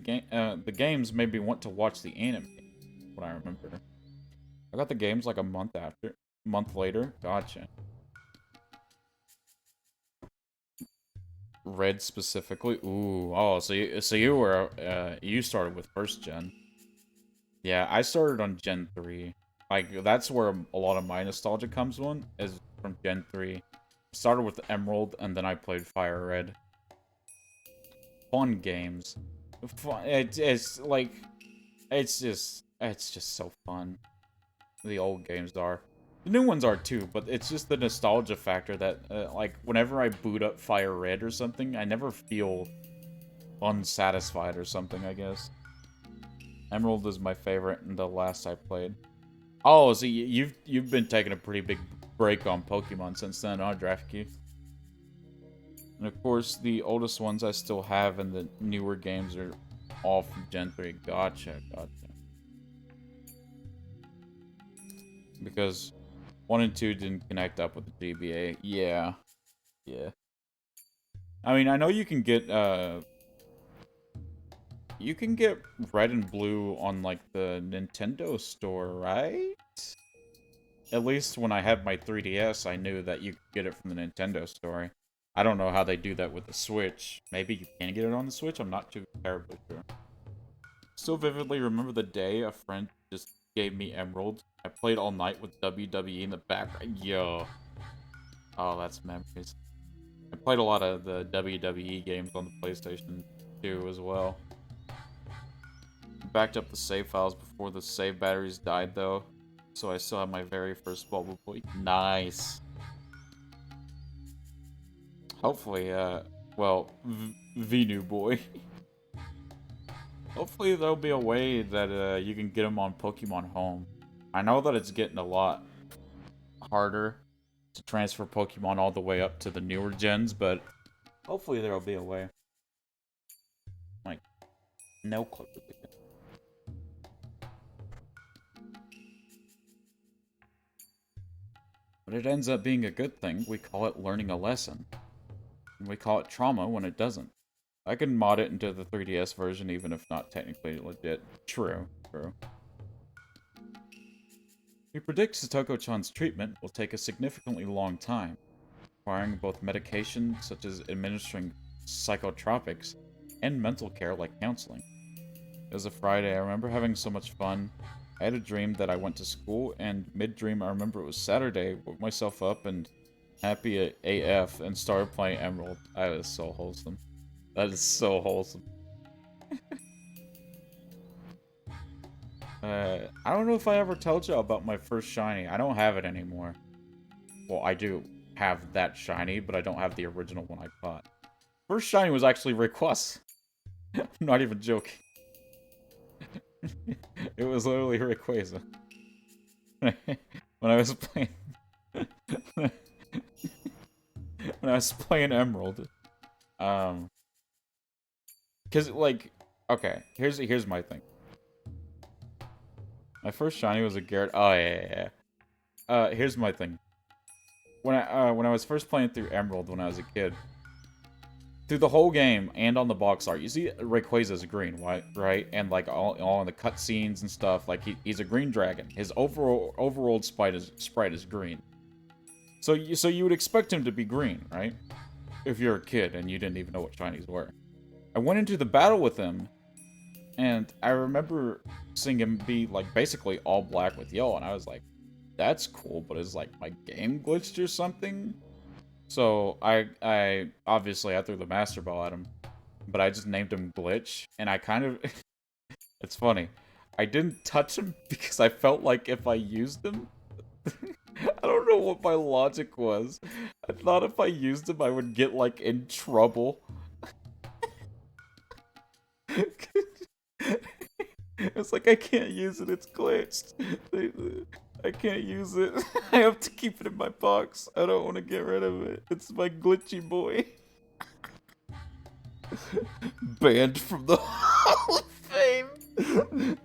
games made me want to watch the anime, what I remember. I got the games like a month later. Gotcha. Red specifically? Ooh, oh, so you were, you started with first gen. Yeah, I started on Gen 3. Like, that's where a lot of my nostalgia comes from, is from Gen 3. Started with Emerald, and then I played Fire Red. Fun games. Fun, it's like, it's just so fun. The old games are. The new ones are too, but it's just the nostalgia factor that, like, whenever I boot up Fire Red or something, I never feel unsatisfied or something, I guess. Emerald is my favorite and the last I played. Oh, so you've been taking a pretty big break on Pokemon since then, huh, DraftKey? And of course, the oldest ones I still have and the newer games are all from Gen 3. Gotcha. Because 1 and 2 didn't connect up with the GBA. Yeah. I mean, I know you can get Red and Blue on, like, the Nintendo store, right? At least when I had my 3DS, I knew that you could get it from the Nintendo store. I don't know how they do that with the Switch. Maybe you can get it on the Switch? I'm not too terribly sure. Still vividly remember the day a friend just gave me Emerald. I played all night with WWE in the background. Yo. Oh, that's memories. I played a lot of the WWE games on the PlayStation 2 as well. Backed up the save files before the save batteries died, though. So I still have my very first Bubble Boy. Nice. Hopefully, well, Venu Boy. Hopefully there'll be a way that, you can get him on Pokemon Home. I know that it's getting a lot harder to transfer Pokemon all the way up to the newer gens, but hopefully there'll be a way. Like, no clue. But it ends up being a good thing. We call it learning a lesson. And we call it trauma when it doesn't. I can mod it into the 3DS version even if not technically legit. True. We predict Satoko-chan's treatment will take a significantly long time, requiring both medication, such as administering psychotropics, and mental care like counseling. It was a Friday. I remember having so much fun. I had a dream that I went to school, and mid-dream I remember it was Saturday, woke myself up and happy AF and started playing Emerald. That is so wholesome. That is so wholesome. I don't know if I ever told you about my first shiny. I don't have it anymore. Well, I do have that shiny, but I don't have the original one I caught. First shiny was actually Rayquaza. I'm not even joking. It was literally Rayquaza. When I was playing... when I was playing Emerald. Cause, like... Okay, here's my thing. My first shiny was a Garrett... Oh, yeah. Here's my thing. When I was first playing through Emerald when I was a kid, through the whole game and on the box art, you see Rayquaza's green, right? And like all in the cutscenes and stuff, like he's a green dragon. His overall sprite is green. So you would expect him to be green, right? If you're a kid and you didn't even know what shinies were. I went into the battle with him, and I remember seeing him be like basically all black with yellow, and I was like, that's cool, but is like my game glitched or something? So I obviously I threw the Master Ball at him, but I just named him Glitch, and I kind of it's funny. I didn't touch him because I felt like if I used him I don't know what my logic was. I thought if I used him I would get like in trouble. It's like I can't use it, it's glitched. I can't use it. I have to keep it in my box. I don't want to get rid of it. It's my glitchy boy. Banned from the Hall of Fame.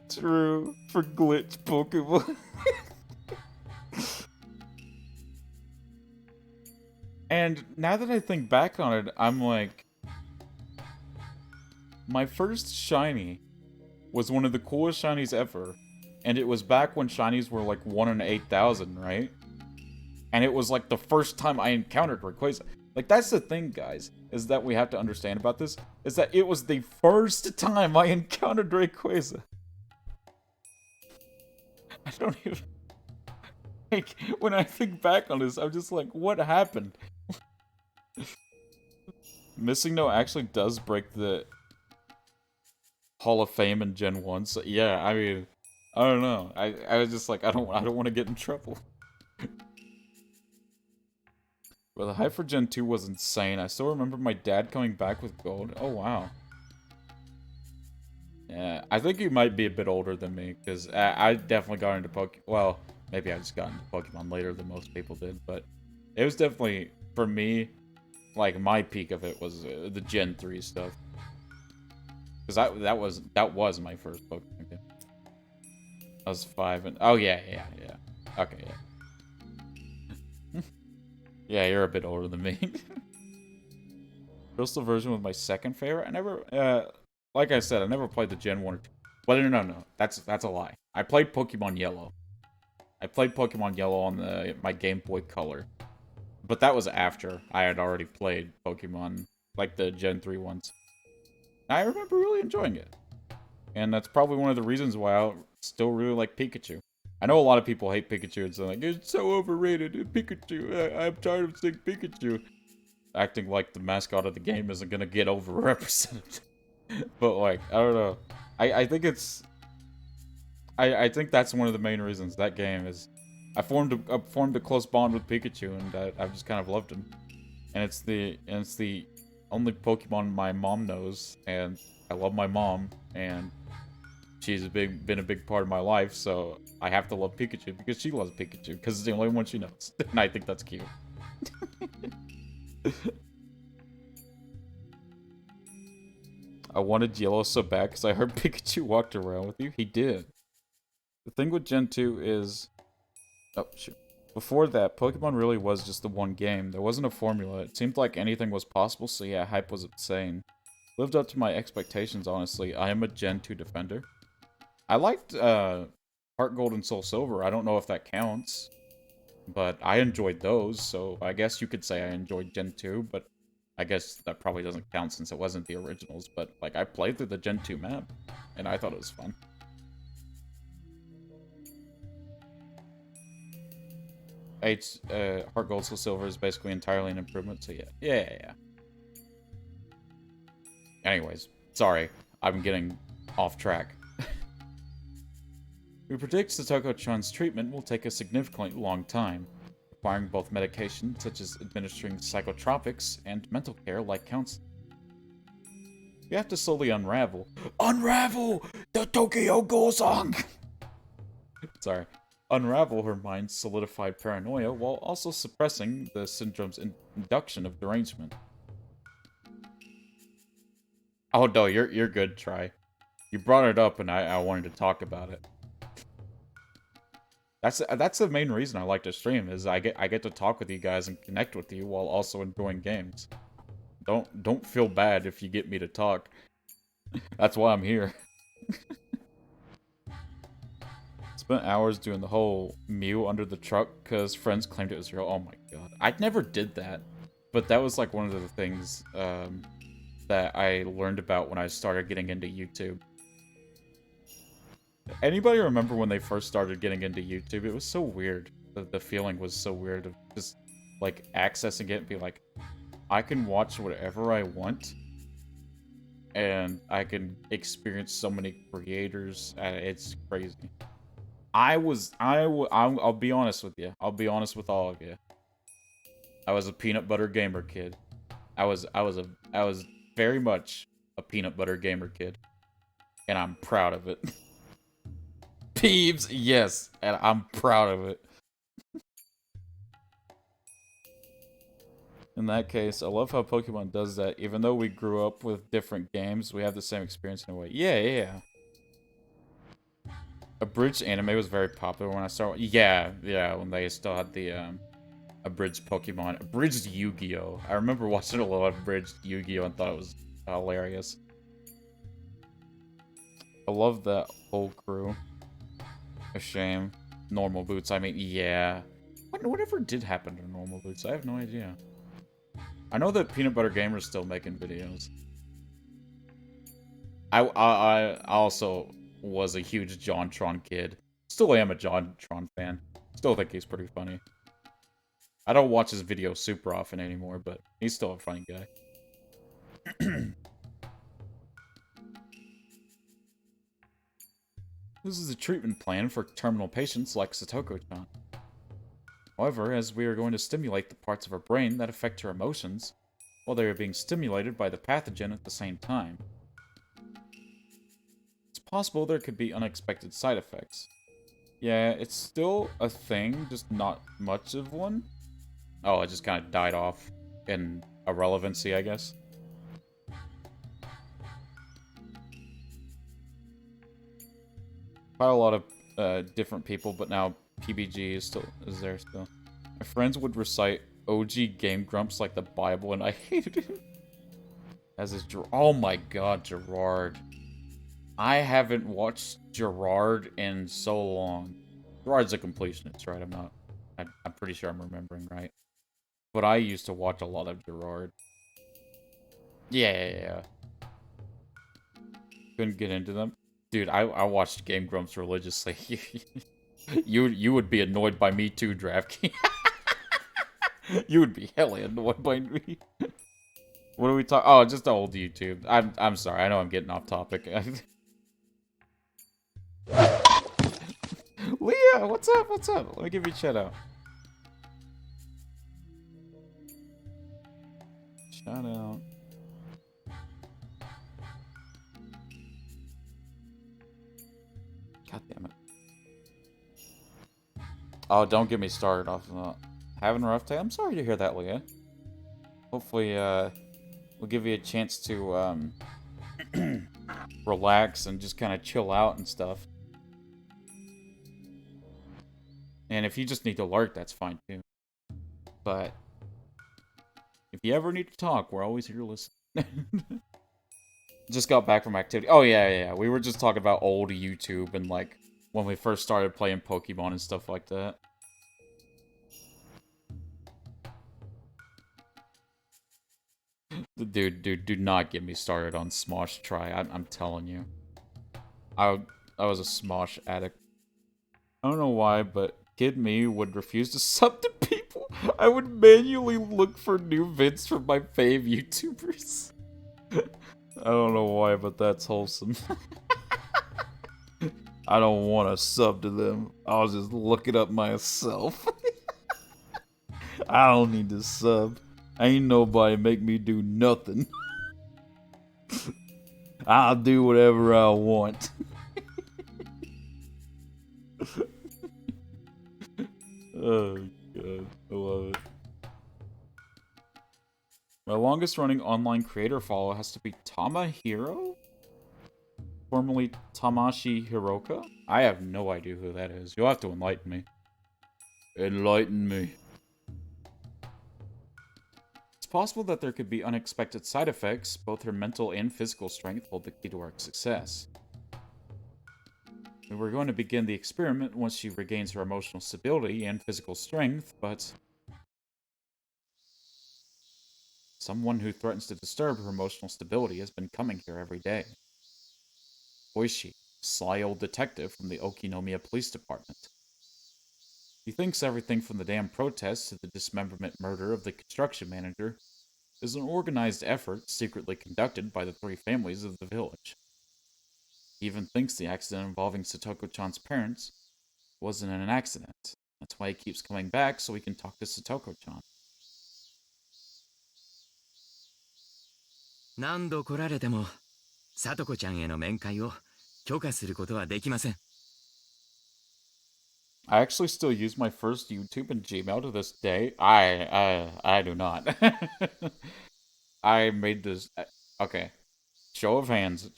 True. For glitch Pokemon. And now that I think back on it, I'm like... My first shiny was one of the coolest shinies ever. And it was back when shinies were like 1 in 8,000, right? And it was like the first time I encountered Rayquaza. Like, that's the thing, guys, is that we have to understand about this, is that it was the first time I encountered Rayquaza. I don't even... Like, when I think back on this, I'm just like, what happened? Missing No actually does break the Hall of Fame in Gen 1, so yeah, I mean, I don't know. I was just like, I don't want to get in trouble. Well, the hype for Gen 2 was insane. I still remember my dad coming back with gold. Oh, wow. Yeah, I think you might be a bit older than me, because I definitely got into Pokemon. Well, maybe I just got into Pokemon later than most people did, but it was definitely, for me, like, my peak of it was the Gen 3 stuff. Because that was my first Pokemon game. I was 5 and... Oh, yeah. Okay, yeah. Yeah, you're a bit older than me. Crystal version was my second favorite. I never, like I said, I never played the Gen 1 or 2. Well, no. That's a lie. I played Pokemon Yellow. I played Pokemon Yellow on my Game Boy Color. But that was after I had already played Pokemon, like the Gen 3 ones. I remember really enjoying it. And that's probably one of the reasons why I still really like Pikachu. I know a lot of people hate Pikachu and say, like, it's so overrated, Pikachu, I'm tired of saying Pikachu. Acting like the mascot of the game isn't gonna get overrepresented. But, like, I don't know. I think it's... I think that's one of the main reasons that game is... I formed a close bond with Pikachu, and I've just kind of loved him. And it's the only Pokemon my mom knows, and I love my mom, and she's been a big part of my life, so I have to love Pikachu because she loves Pikachu, because it's the only one she knows. And I think that's cute. I wanted Yellow so bad because I heard Pikachu walked around with you. He did. The thing with Gen 2 is... Oh, shoot. Before that, Pokemon really was just the one game. There wasn't a formula. It seemed like anything was possible, so yeah, hype was insane. Lived up to my expectations, honestly. I am a Gen 2 defender. I liked Heart Gold and Soul Silver. I don't know if that counts. But I enjoyed those, so I guess you could say I enjoyed Gen 2, but I guess that probably doesn't count since it wasn't the originals. But, like, I played through the Gen 2 map, and I thought it was fun. Heart Gold Soul Silver is basically entirely an improvement, so yeah. Anyways, sorry, I'm getting off track. We predict Satoko-chan's treatment will take a significantly long time, requiring both medication, such as administering psychotropics, and mental care like counseling. We have to slowly unravel the Tokyo Ghoul song! Sorry. Unravel her mind's solidified paranoia while also suppressing the syndrome's induction of derangement. Oh no, you're good, Try. You brought it up and I wanted to talk about it. That's the main reason I like to stream, is I get to talk with you guys and connect with you while also enjoying games. Don't feel bad if you get me to talk. That's why I'm here. Spent hours doing the whole Mew under the truck because friends claimed it was real. Oh my god. I never did that. But that was like one of the things that I learned about when I started getting into YouTube. Anybody remember when they first started getting into YouTube? It was so weird. The feeling was so weird of just like accessing it and be like, I can watch whatever I want. And I can experience so many creators. It's crazy. I'll be honest with you. I'll be honest with all of you. I was a peanut butter gamer kid. I was very much a peanut butter gamer kid. And I'm proud of it. Peeves, yes, and I'm proud of it. In that case, I love how Pokemon does that. Even though we grew up with different games, we have the same experience in a way. Yeah. Abridged anime was very popular when I started. Yeah, when they still had the abridged Pokemon, abridged Yu-Gi-Oh. I remember watching a lot of abridged Yu-Gi-Oh and thought it was hilarious. I love that whole crew. A shame. Normal Boots, I mean, yeah. Whatever did happen to Normal Boots? I have no idea. I know that Peanut Butter Gamer's still making videos. I also was a huge JonTron kid. Still am a JonTron fan. Still think he's pretty funny. I don't watch his videos super often anymore, but he's still a funny guy. This is a treatment plan for terminal patients like Satoko-chan. However, as we are going to stimulate the parts of our brain that affect her emotions, while they are being stimulated by the pathogen at the same time, it's possible there could be unexpected side effects. Yeah, it's still a thing, just not much of one. Oh, it just kind of died off in irrelevancy, I guess. Quite a lot of different people, but now PBG is there still. My friends would recite OG Game Grumps like the Bible, and I hated it. As is oh my god, Gerard. I haven't watched Gerard in so long. Gerard's a completionist, right? I'm pretty sure I'm remembering right. But I used to watch a lot of Gerard. Yeah. Couldn't get into them. Dude, I watched Game Grumps religiously. You would be annoyed by me too, DraftKings. You would be hella annoyed by me. What are we talking? Oh, just the old YouTube. I'm sorry. I know I'm getting off topic. Leah, what's up? Let me give you a shout out. Shout out. God damn it. Oh, don't get me started off of that. Having a rough day? I'm sorry to hear that, Leah. Hopefully, we'll give you a chance to, relax and just kind of chill out and stuff. And if you just need to lurk, that's fine too. But if you ever need to talk, we're always here to listen. Just got back from activity. Oh, yeah. We were just talking about old YouTube and, like, when we first started playing Pokemon and stuff like that. Dude, do not get me started on Smosh Try. I'm telling you. I was a Smosh addict. I don't know why, but kid me would refuse to sub to people. I would manually look for new vids from my fave YouTubers. I don't know why, but that's wholesome. I don't want to sub to them. I'll just look it up myself. I don't need to sub. Ain't nobody make me do nothing. I'll do whatever I want. Oh, God. I love it. My longest running online creator follow has to be Tamahiro? Formerly Tamashi Hiroka? I have no idea who that is. You'll have to enlighten me. Enlighten me. It's possible that there could be unexpected side effects. Both her mental and physical strength hold the key to our success. We were going to begin the experiment once she regains her emotional stability and physical strength, but someone who threatens to disturb her emotional stability has been coming here every day. Oishi, sly old detective from the Okinomiya Police Department. He thinks everything from the damn protests to the dismemberment murder of the construction manager is an organized effort secretly conducted by the three families of the village. He even thinks the accident involving Satoko-chan's parents wasn't an accident. That's why he keeps coming back so he can talk to Satoko-chan. 何度来られても、さとこちゃんへの面会を許可することはできません。I actually still use my first YouTube and Gmail to this day. I do not. I made this. Okay, show of hands.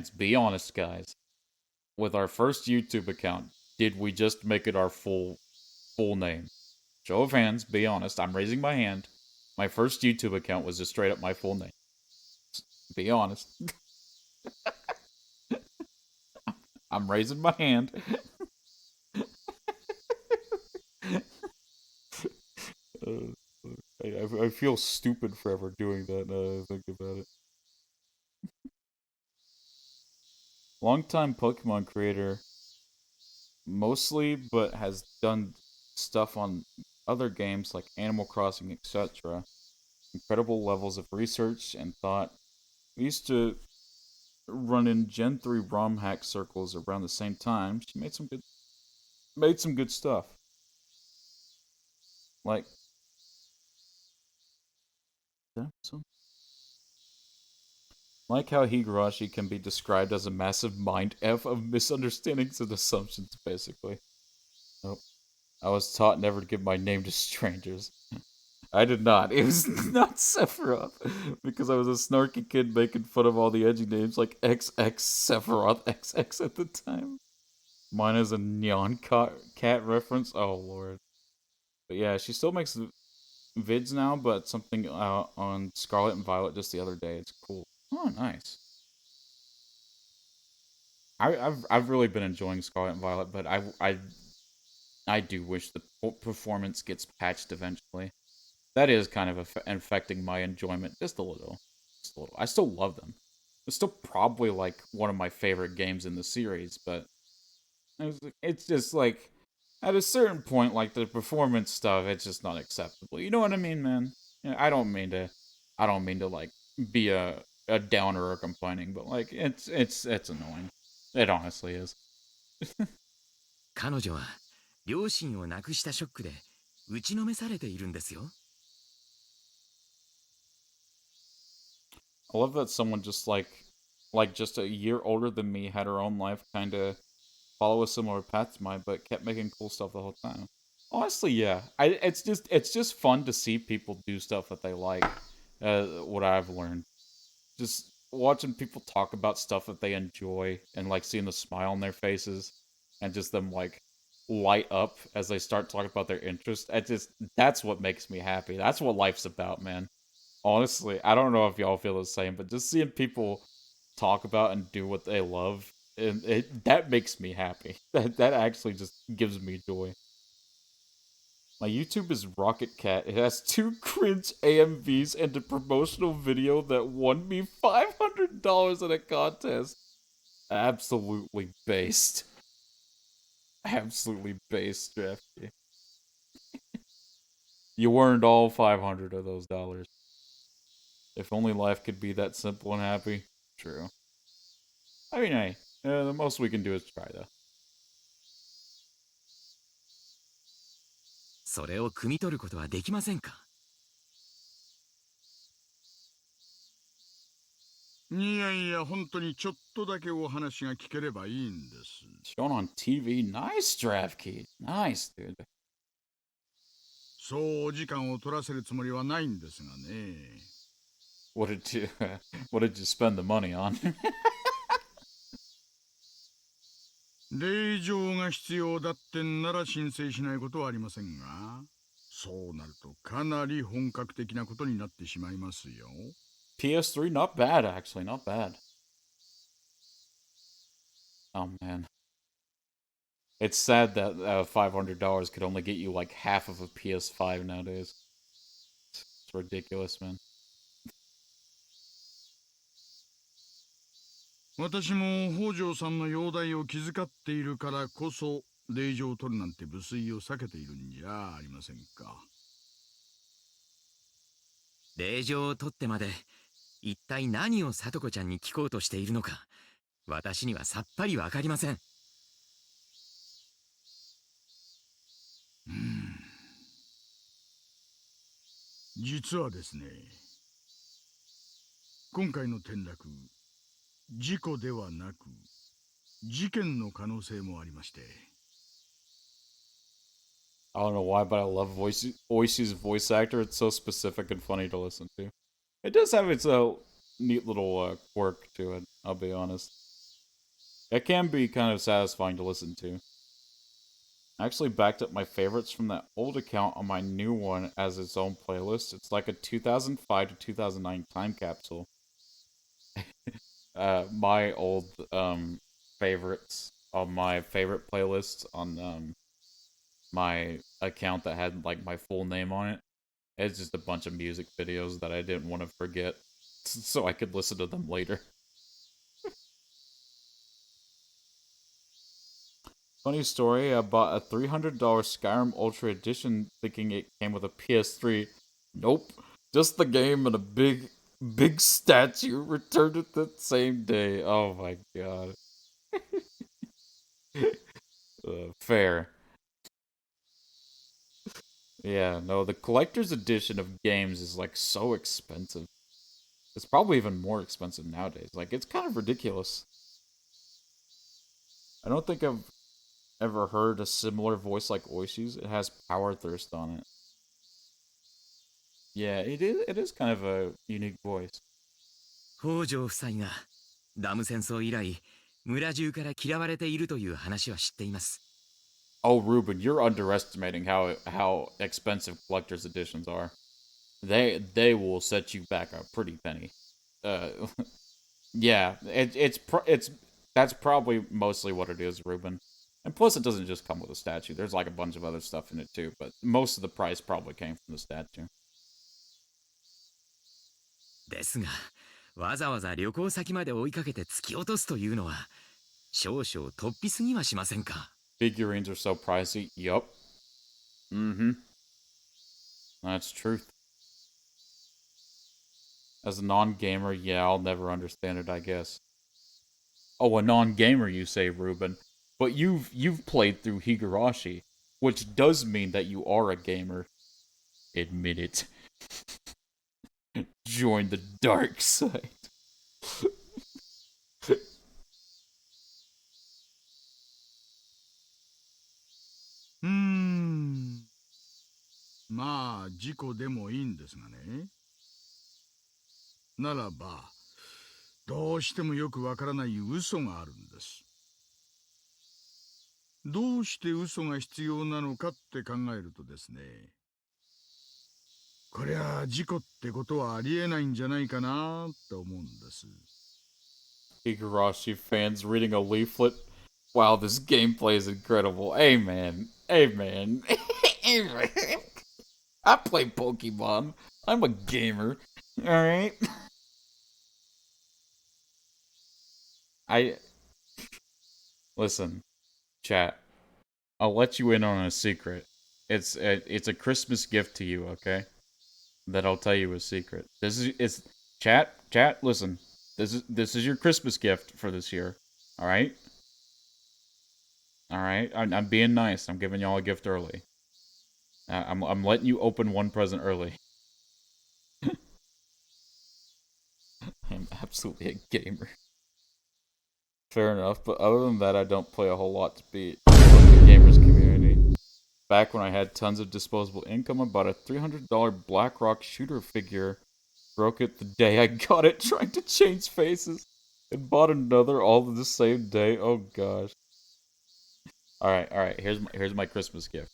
Be honest, guys. With our first YouTube account, did we just make it our full name? Show of hands. Be honest. I'm raising my hand. My first YouTube account was just straight up my full name. Be honest. I'm raising my hand. I feel stupid for ever doing that now that I think about it. Longtime Pokemon creator, mostly, but has done stuff on other games like Animal Crossing, etc. Incredible levels of research and thought. We used to run in Gen 3 ROM hack circles around the same time. She made some good stuff. Like like how Higurashi can be described as a massive mind F of misunderstandings and assumptions, basically. Nope. I was taught never to give my name to strangers. I did not. It was not Sephiroth. Because I was a snarky kid making fun of all the edgy names like XX Sephiroth XX at the time. Mine is a neon cat reference. Oh, lord. But yeah, she still makes vids now, but something on Scarlet and Violet just the other day. It's cool. Oh, nice. I've really been enjoying Scarlet and Violet, but I do wish the performance gets patched eventually. That is kind of affecting my enjoyment just a little. Just a little. I still love them. It's still probably like one of my favorite games in the series, but it's just like at a certain point, like the performance stuff, it's just not acceptable. You know what I mean, man? Yeah, I don't mean to like be a downer or complaining, but like it's annoying. It honestly is. 彼女は両親を亡くしたショックで打ちのめされているんですよ。I love that someone just like just a year older than me had her own life, kind of follow a similar path to mine, but kept making cool stuff the whole time. Honestly, yeah. It's just fun to see people do stuff that they like. What I've learned, just watching people talk about stuff that they enjoy and like seeing the smile on their faces and just them like light up as they start talking about their interest. That's what makes me happy. That's what life's about, man. Honestly, I don't know if y'all feel the same, but just seeing people talk about and do what they love, that makes me happy. That actually just gives me joy. My YouTube is Rocket Cat. It has 2 cringe AMVs and a promotional video that won me $500 in a contest. Absolutely based. Absolutely based, Drafty. You earned all 500 of those dollars. If only life could be that simple and happy. True. I mean, hey, the most we can do is try, though. それを汲み取ることはできませんか。いやいや、本当にちょっとだけお話が聞ければいいんです。Shown on TV. Nice, Draft Key. Nice, dude. そうお時間を取らせるつもりはないんですがね。What did you what did you spend the money on? 令状が必要だってんなら申請しないことはありませんが、そうなるとかなり本格的なことになってしまいますよ。PS3, not bad, actually, not bad. Oh man. It's sad that $500 could only get you like half of a PS5 nowadays. It's ridiculous, man. 私も北条さんの容体を気遣っているからこそ、令状を取るなんて無粋を避けているんじゃありませんか。令状を取ってまで一体何をさとこちゃんに聞こうとしているのか、私にはさっぱりわかりません。実はですね、今回の転落、事故ではなく事件の可能性もありまして。I don't know why, but I love Oishi's voice actor. It's so specific and funny to listen to. It does have its neat little quirk to it, I'll be honest. It can be kind of satisfying to listen to. I actually backed up my favorites from that old account on my new one as its own playlist. It's like a 2005 to 2009 time capsule. My old favorites on my favorite playlists on my account that had like my full name on it. It's just a bunch of music videos that I didn't want to forget, so I could listen to them later. Funny story, I bought a $300 Skyrim Ultra Edition thinking it came with a PS3. Nope. Just the game and a big statue returned it that same day. Oh my god. Fair. Yeah, no, the collector's edition of games is like so expensive. It's probably even more expensive nowadays. Like, it's kind of ridiculous. I don't think I've ever heard a similar voice like Oishi's. It has Power Thirst on it. Yeah, it is kind of a unique voice. 北条夫妻がダム戦争以来村中から嫌われているという話は知っています。 Oh, Ruben, you're underestimating how expensive collector's editions are. They will set you back a pretty penny. Uh, yeah, it's that's probably mostly what it is, Ruben. And plus, it doesn't just come with a statue. There's like a bunch of other stuff in it too, but most of the price probably came from the statue. ですがわざわざ旅行先まで追いかけて突き落とすというのは少々突飛すぎはしませんか。 Figurines are so pricey. Yup. Mm-hmm. That's truth. As a non-gamer, yeah, I'll never understand it, I guess. Oh, a non-gamer, you say, Ruben. But you've played through Higurashi, which does mean that you are a gamer. Admit it. Join the dark side. まあ事故でもいいんですがね。ならばどうしてもよくわからない嘘があるんです。どうして嘘が必要なのかって考えるとですね、こりゃ事故ってことはありえないんじゃないかなって思うんです。 Higurashi fans reading a leaflet. Wow, this gameplay is incredible. Hey man. Hey man. Hey man. I play Pokemon. I'm a gamer. Alright? I listen, chat. I'll let you in on a secret. It's a Christmas gift to you, okay? That I'll tell you a secret. This is it's chat. Listen, this is your Christmas gift for this year. All right, all right. I'm being nice. I'm giving y'all a gift early. I'm letting you open one present early. I'm absolutely a gamer. Fair enough, but other than that, I don't play a whole lot to beat the gamers community. Back when I had tons of disposable income, I bought a $300 BlackRock shooter figure. Broke it the day I got it, trying to change faces, and bought another all the same day. Oh gosh. All right. Here's my Christmas gift.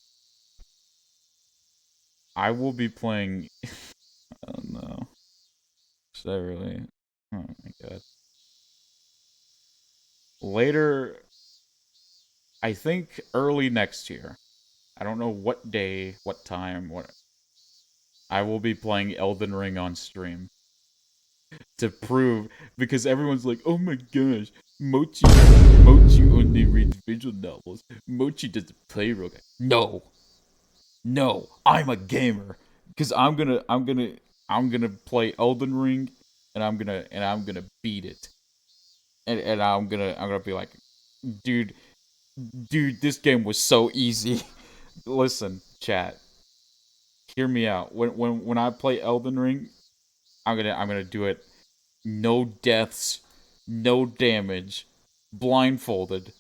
I will be playing. Oh no. Should I really? Oh my god. Later, I think early next year. I don't know what day, what time, what. I will be playing Elden Ring on stream to prove, because everyone's like, "Oh my gosh, Mochi only reads visual novels. Mochi doesn't play real game." No, I'm a gamer because I'm gonna play Elden Ring, and I'm gonna beat it, and I'm gonna be like, dude, this game was so easy. Listen, chat, hear me out. When I play Elden Ring, I'm gonna do it. No deaths, no damage, blindfolded,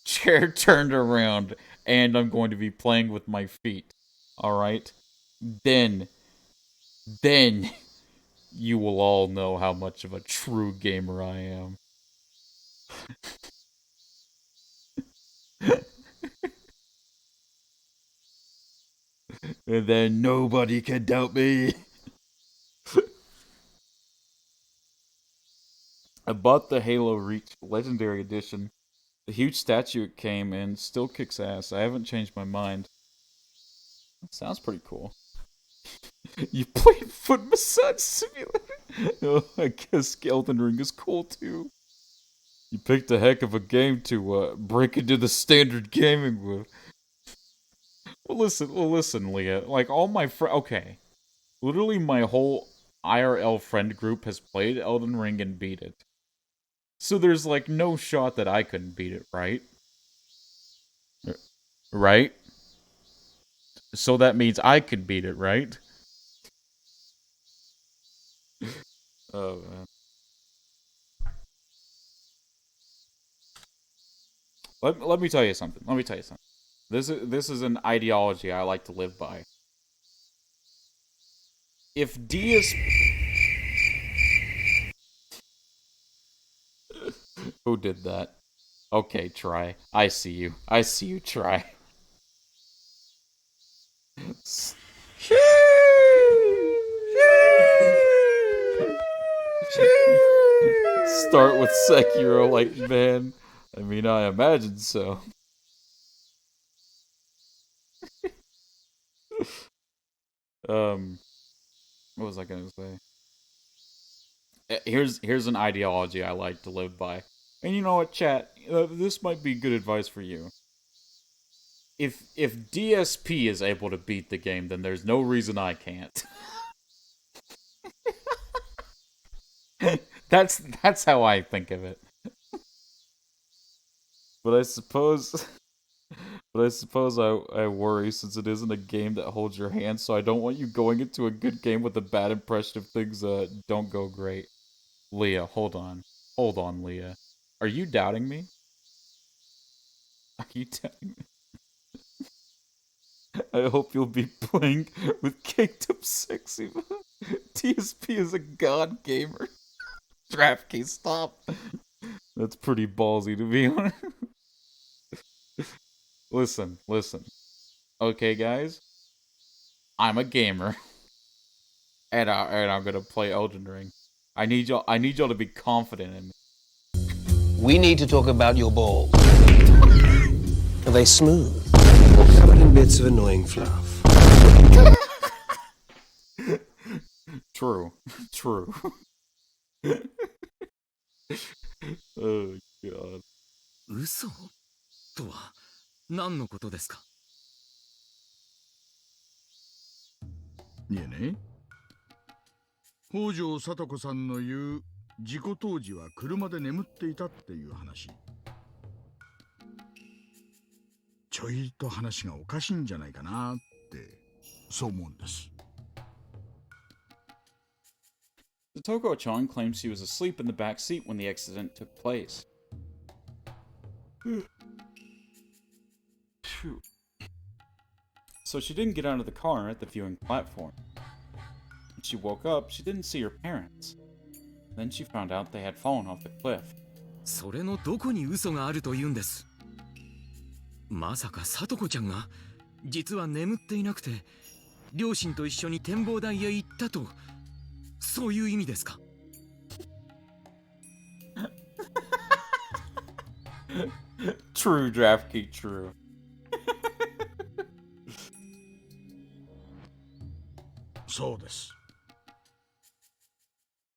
chair turned around, and I'm going to be playing with my feet. Alright? Then you will all know how much of a true gamer I am. And then nobody can doubt me. I bought the Halo Reach Legendary Edition. The huge statue it came in still kicks ass. I haven't changed my mind. Sounds pretty cool. You played Foot Massage Simulator? Oh, I guess Elden Ring is cool too. You picked a heck of a game to break into the standard gaming with. Well, listen, Leah. Like all my okay, literally my whole IRL friend group has played Elden Ring and beat it. So there's like no shot that I couldn't beat it, right? Right? So that means I could beat it, right? Oh man. Let me tell you something. This is an ideology I like to live by. If DS Who did that? Okay, try. I see you. I see you try. Start with Sekiro, like, man. I mean, I imagine so. What was I gonna say? Here's an ideology I like to live by. And you know what, chat? This might be good advice for you. If DSP is able to beat the game, then there's no reason I can't. That's how I think of it. But I suppose I worry since it isn't a game that holds your hand, so I don't want you going into a good game with a bad impression if things don't go great. Leah, hold on. Hold on, Leah. Are you doubting me? Are you doubting me? I hope you'll be playing with Caked Up Sexy. TSP is a god gamer. DraftKings, stop. That's pretty ballsy, to be honest. Listen. Okay, guys? I'm a gamer. And I'm gonna play Elden Ring. I need y'all to be confident in me. We need to talk about your balls. Are they smooth? Or covered in bits of annoying fluff? True. Oh, God. 嘘とは何のことですか？いえね、北条聡子さんの言う事故当時は車で眠っていたっていう話。ちょいと話がおかしいんじゃないかなってそう思うんです。Toko-chan claims she was asleep in the back seat when the accident took place. Phew. So she didn't get out of the car at the viewing platform. When she woke up, she didn't see her parents. Then she found out they had fallen off the cliff. それのどこに嘘があるというんです？まさか聡子ちゃんが実は眠っていなくて両親と一緒に展望台へ行ったとそういう意味ですかTrue, DraftKey, true. そうです。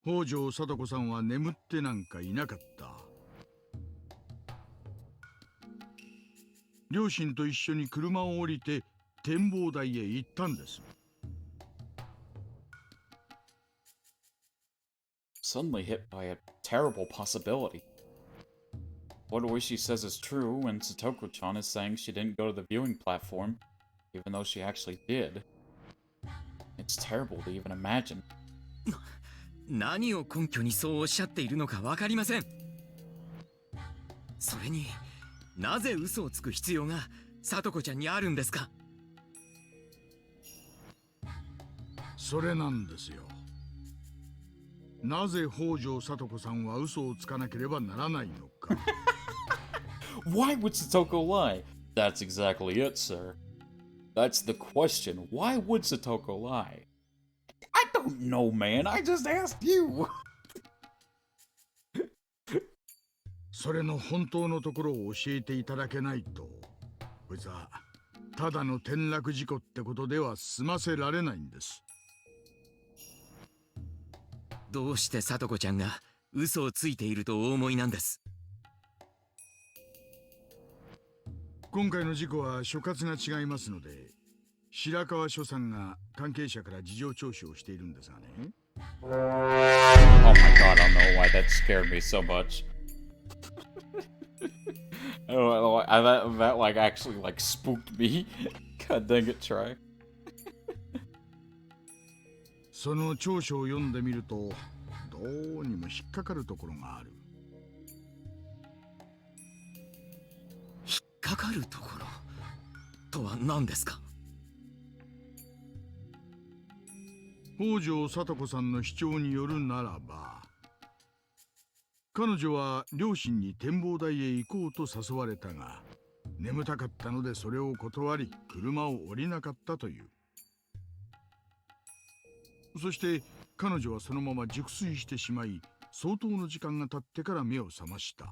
北条聡子さんは眠ってなんかいなかった。両親と一緒に車を降りて展望台へ行ったんです。Suddenly hit by a terrible possibility. What Oishi says is true when Satoko-chan is saying she didn't go to the viewing platform, even though she actually did. It's terrible to even imagine. 何を根拠にそうおっしゃっているのかわかりません。それになぜ嘘をつく必要が聡子ちゃんにあるんですか？それなんですよ。なぜ北条聡子さんは嘘をつかなければならないのか。Why would Satoko lie? That's exactly it, sir. That's the question. Why would Satoko lie? I don't know, man. I just asked you. それの本当のところを教えていただけないと、こいつはただの転落事故ってことでは済ませられないんです。どうして聡子ちゃんが嘘をついているとお思いなんです？今回の事故は所轄が違いますので、白川署さんが関係者から事情聴取をしているんですがね。Oh my god, I don't know why that scared me so much. That like actually like spooked me. God dang it, try. その調書を読んでみると、どうにも引っかかるところがある。引っかかるところとは何ですか？北条聡子さんの主張によるならば、彼女は両親に展望台へ行こうと誘われたが、眠たかったのでそれを断り車を降りなかったという。そして彼女はそのまま熟睡してしまい、相当の時間が経ってから目を覚ました。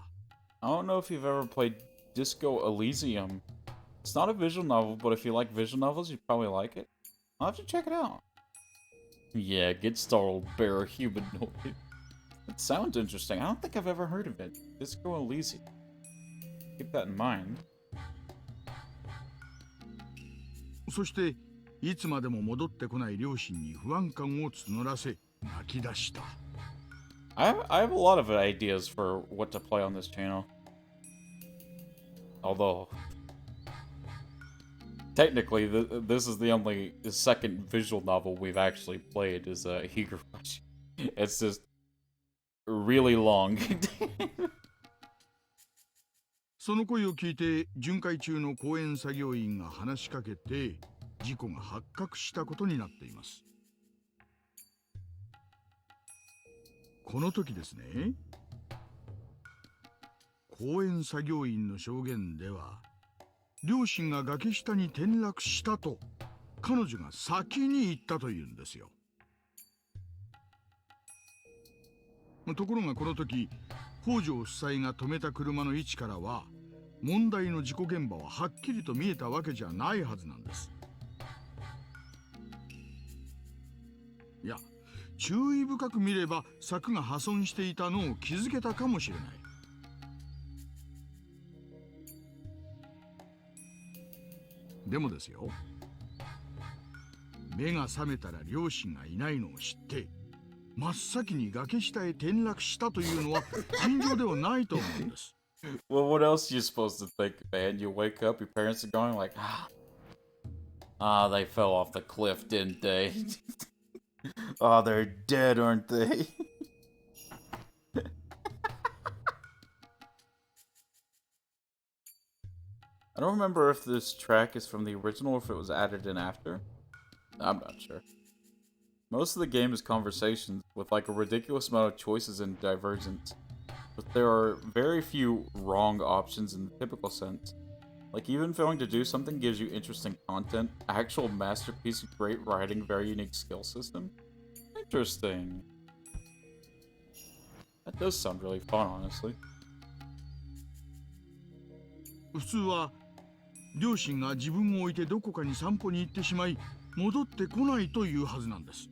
I don't know if you've ever played Disco Elysium. It's not a visual novel, but if you like visual novels, you'd probably like it. I'll have to check it out. Yeah, get startled, bear humanoid. It sounds interesting. I don't think I've ever heard of it. Disco Elysium. Keep that in mind. そしていつまでも戻ってこない両親に不安感を募らせ泣き出した。I have a lot of ideas for what to play on this channel. Although, technically, this is the second visual novel we've actually played is Higurashi. It's just really long. その声を聞いて巡回中の公園作業員が話しかけて事故が発覚したことになっています。この時ですね、公園作業員の証言では、両親が崖下に転落したと彼女が先に言ったというんですよ。ところがこの時、北条夫妻が止めた車の位置からは問題の事故現場ははっきりと見えたわけじゃないはずなんです。いや、注意深く見れば柵が破損していたのを気づけたかもしれない。でもですよ、目が覚めたら両親がいないのを知って真っ先に崖下へ転落したというのは尋常ではないと思うんです。Well, what else are you supposed to think, man? You wake up, your parents are going like, they fell off the cliff, didn't they? Oh, they're dead, aren't they? I don't remember if this track is from the original or if it was added in after. I'm not sure. Most of the game is conversations with like a ridiculous amount of choices and divergence. But there are very few wrong options in the typical sense. Like even failing to do something gives you interesting content, actual masterpiece, great writing, very unique skill system. Interesting. That does sound really fun, honestly. 普通は両親が自分を置いてどこかに散歩に行ってしまい戻ってこないというはずなんです。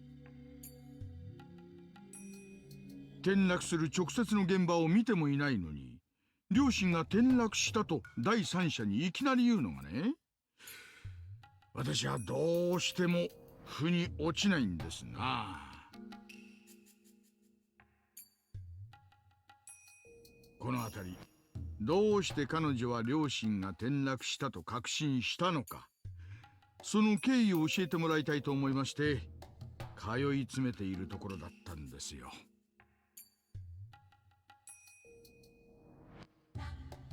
転落する直接の現場を見てもいないのに、両親が転落したと第三者にいきなり言うのがね、私はどうしても腑に落ちないんですな。この辺り、どうして彼女は両親が転落したと確信したのか、その経緯を教えてもらいたいと思いまして、通い詰めているところだったんですよ。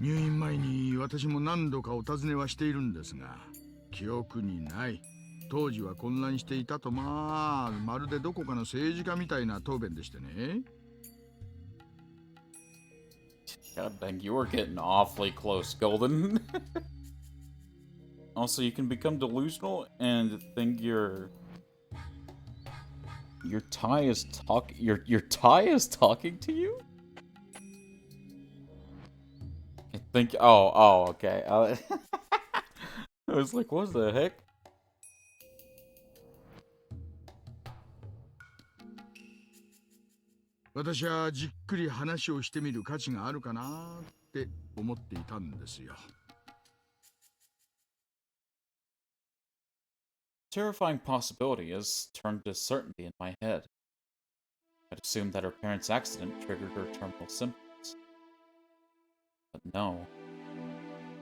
入院前に私も何度かお尋ねはしているんですが、記憶にない。当時は混乱していたと、まるでどこかの政治家みたいな答弁でしてね。God dang, you were getting awfully close, Golden. Also, you can become delusional and think your tie is talking to you? I think okay. I was like, what the heck? 私はじっくり話をしてみる価値があるかなって思っていたんですよ。Terrifying possibility has turned to certainty in my head. I'd assumed that her parents' accident triggered her terminal symptoms. But no.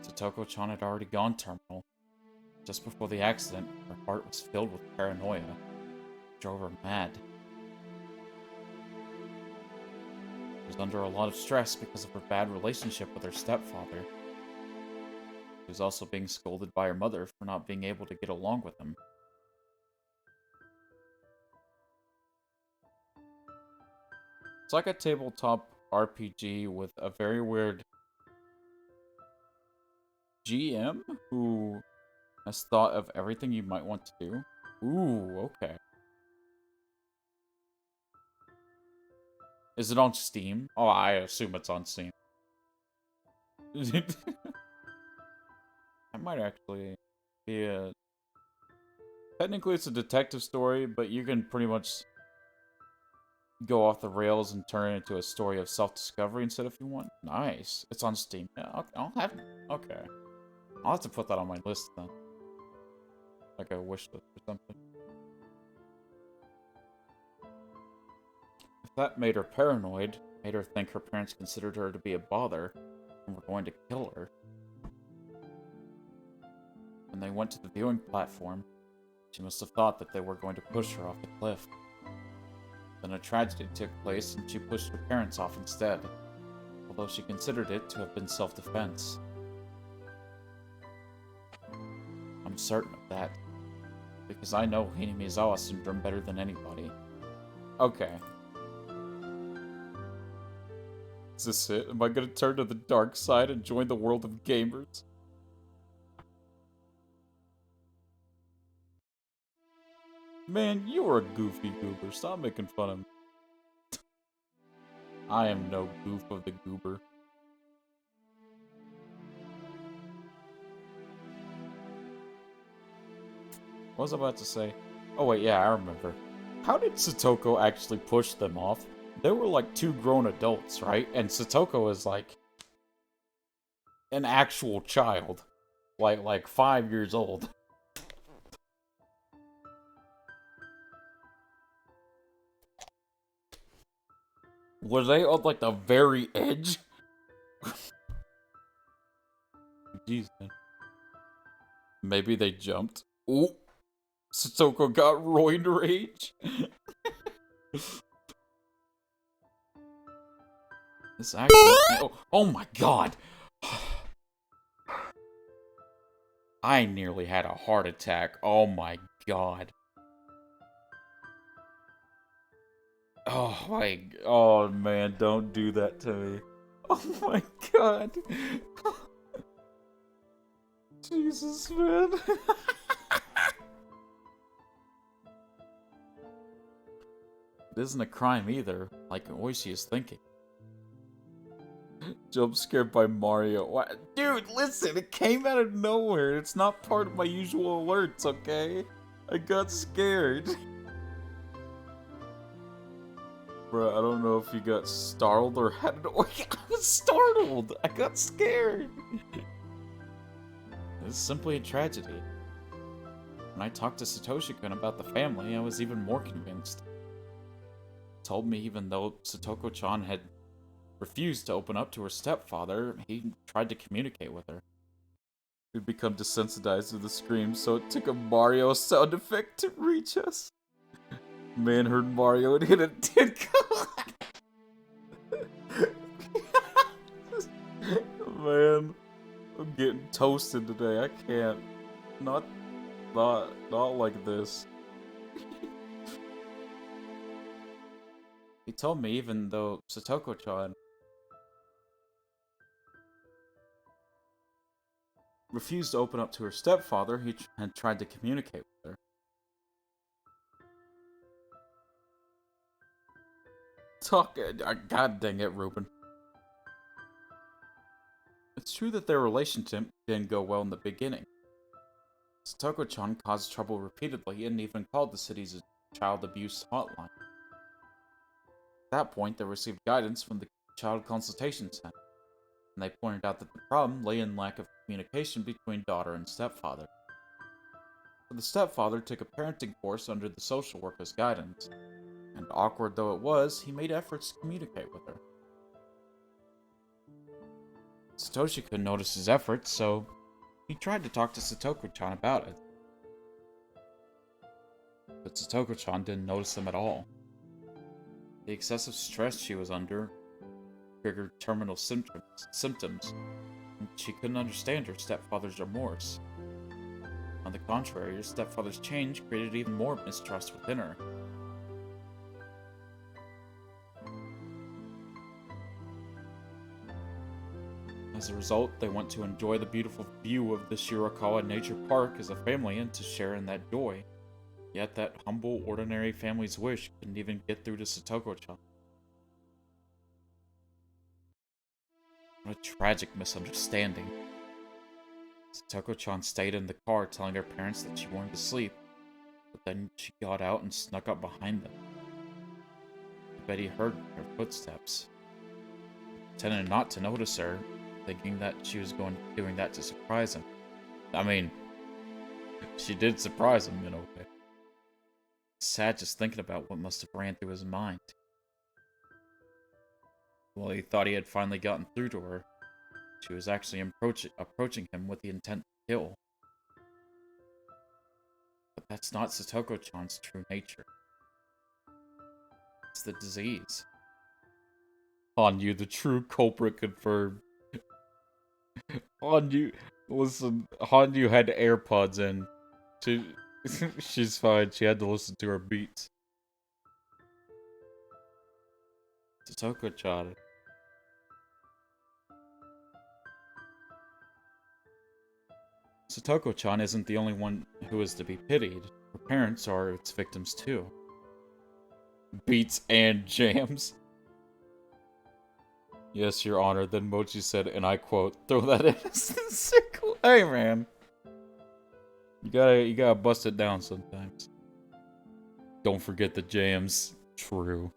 Satoko-chan had already gone terminal. Just before the accident, her heart was filled with paranoia. It drove her mad. She was under a lot of stress because of her bad relationship with her stepfather. She was also being scolded by her mother for not being able to get along with him. It's like a tabletop RPG with a very weird GM who has thought of everything you might want to do. Ooh, okay. Is it on Steam? Oh, I assume it's on Steam. That might actually be a... Technically, it's a detective story, but you can pretty much go off the rails and turn it into a story of self-discovery instead if you want. Nice. It's on Steam. Yeah, I'll have... Okay. I'll have to put that on my list then. Like a wish list or something. If that made her paranoid, made her think her parents considered her to be a bother, and were going to kill her. When they went to the viewing platform, she must have thought that they were going to push her off the cliff. Then a tragedy took place and she pushed her parents off instead, although she considered it to have been self-defense. I'm certain of that, because I know Hinamizawa syndrome better than anybody. Okay. Is this it? Am I gonna turn to the dark side and join the world of gamers? Man, you're a goofy goober. Stop making fun of me. I am no goof of the goober. What was I about to say? Oh wait, yeah, I remember. How did Satoko actually push them off? They were like 2 grown adults, right? And Satoko is like an actual child. Like 5 years old. Were they on like the very edge? Jeez, man. Maybe they jumped. Ooh. Satoko got roid rage. This accident. Oh my god. I nearly had a heart attack. Oh my god. Oh man, don't do that to me. Oh my god. Jesus, man. It isn't a crime either, like Oishi is thinking. Jump scared by Mario. What? Dude, listen, it came out of nowhere. It's not part of my usual alerts, okay? I got scared. Bruh, I don't know if you got startled or had an... I was startled! I got scared! It's simply a tragedy. When I talked to Satoshi-kun about the family, I was even more convinced. He told me even though Satoko-chan had refused to open up to her stepfather, he tried to communicate with her. We'd become desensitized to the screams, so it took a Mario sound effect to reach us. Man heard Mario and hit a tin can. Man, I'm getting toasted today. I can't. Not like this. He told me even though Satoko-chan refused to open up to her stepfather, he had tried to communicate with her. God dang it, Ruben. It's true that their relationship didn't go well in the beginning. Satoko-chan caused trouble repeatedly and even called the city's child abuse hotline. At that point, they received guidance from the Child Consultation Center, and they pointed out that the problem lay in lack of communication between daughter and stepfather. So the stepfather took a parenting course under the social worker's guidance, and awkward though it was, he made efforts to communicate with her. Satoshi could notice his efforts, so he tried to talk to Satoko-chan about it. But Satoko-chan didn't notice them at all. The excessive stress she was under triggered terminal symptoms, and she couldn't understand her stepfather's remorse. On the contrary, her stepfather's change created even more mistrust within her. As a result, they went to enjoy the beautiful view of the Shirakawa Nature Park as a family and to share in that joy. Yet that humble, ordinary family's wish couldn't even get through to Satoko-chan. What a tragic misunderstanding. Satoko-chan stayed in the car telling her parents that she wanted to sleep, but then she got out and snuck up behind them. Betty heard her footsteps, pretended not to notice her, thinking that she was doing that to surprise him. I mean, she did surprise him in a way. Sad just thinking about what must have ran through his mind. Well, he thought he had finally gotten through to her. She was actually approaching him with the intent to kill. But that's not Satoko-chan's true nature. It's the disease. Hanyu, the true culprit confirmed. Hanyu, listen, Hanyu had AirPods in. She's fine. She had to listen to her beats. Satoko-chan. Satoko-chan isn't the only one who is to be pitied. Her parents are its victims too. Beats and jams. Yes, Your Honor. Then Mochi said, and I quote, "Throw that in a sickle." Hey, man. You gotta bust it down sometimes. Don't forget the jams. True.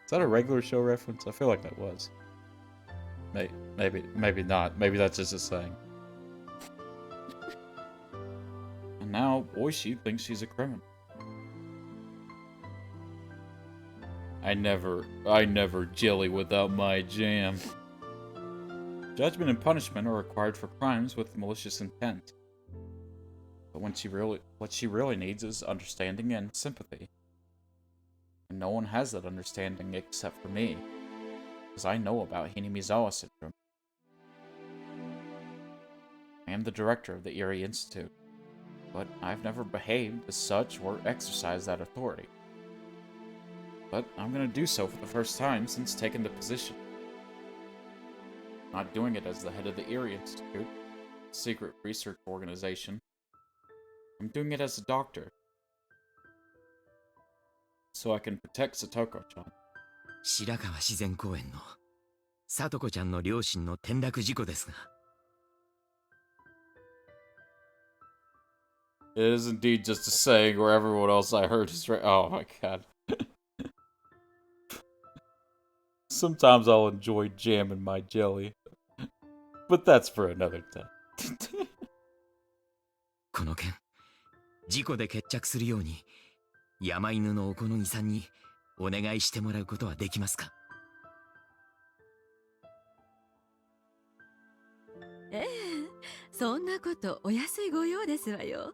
Is that a regular show reference? I feel like that was. Maybe not. Maybe that's just a saying. And now Oishi thinks she's a criminal. I never jelly without my jam. Judgment and punishment are required for crimes with malicious intent. But what she really needs is understanding and sympathy. And no one has that understanding except for me. Because I know about Hinamizawa syndrome. I am the director of the Erie Institute, but I've never behaved as such or exercised that authority. But I'm gonna do so for the first time since taking the position. Not doing it as the head of the Erie Institute, a secret research organization. I'm doing it as a doctor. So I can protect Satoko-chan. 白川自然公園の聡子ちゃんの両親の転落事故ですが。It is indeed just a saying where everyone else I heard is right. Oh my god. Sometimes I'll enjoy jamming my jelly. But that's for another time. この件、事故で決着するように、山犬のお好みさんにお願いしてもらうことはできますか？ええ、そんなことお安いご用ですわよ。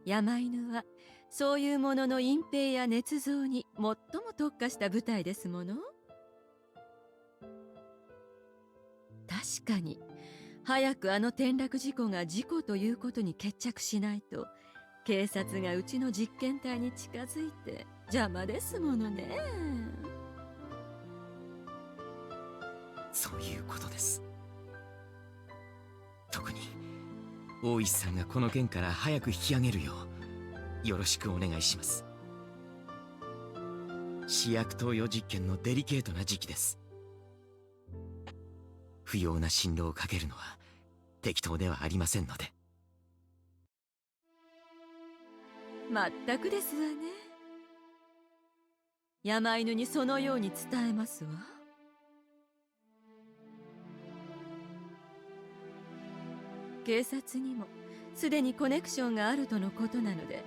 山犬はそういうものの隠蔽や捏造に最も特化した部隊ですもの。かに早くあの転落事故が事故ということに決着しないと、警察がうちの実験体に近づいて邪魔ですものね。そういうことです。特に大石さんがこの件から早く引き上げるようよろしくお願いします。試薬投与実験のデリケートな時期です。不要な辛労をかけるのは適当ではありませんので。まったくですわね。山犬にそのように伝えますわ。警察にもすでにコネクションがあるとのことなので、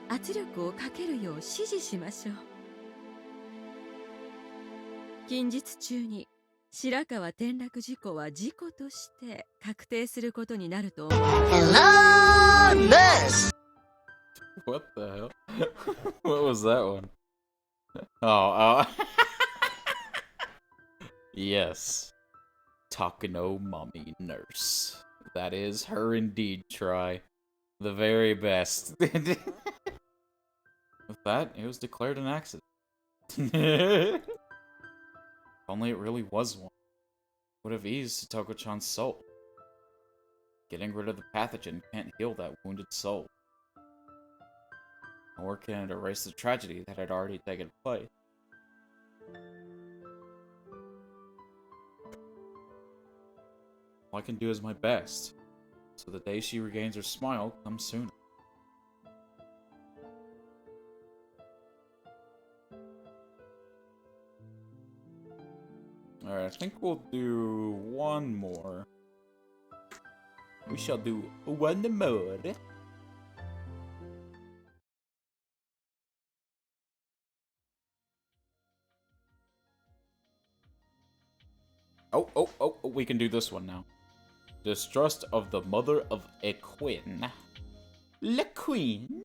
圧力をかけるよう指示しましょう。近日中に白川転落事故は事故として確定することになると思います。What the hell? What was that one? Oh, yes. Takano Mommy Nurse. That is her indeed, Try. The very best. With that, it was declared an accident. If only it really was one. It would have eased Toko-chan's soul. Getting rid of the pathogen can't heal that wounded soul. Nor can it erase the tragedy that had already taken place. All I can do is my best, so the day she regains her smile comes sooner. Alright, I think we'll do one more. We shall do one more. Oh, we can do this one now. Distrust of the mother of a queen. La Queen?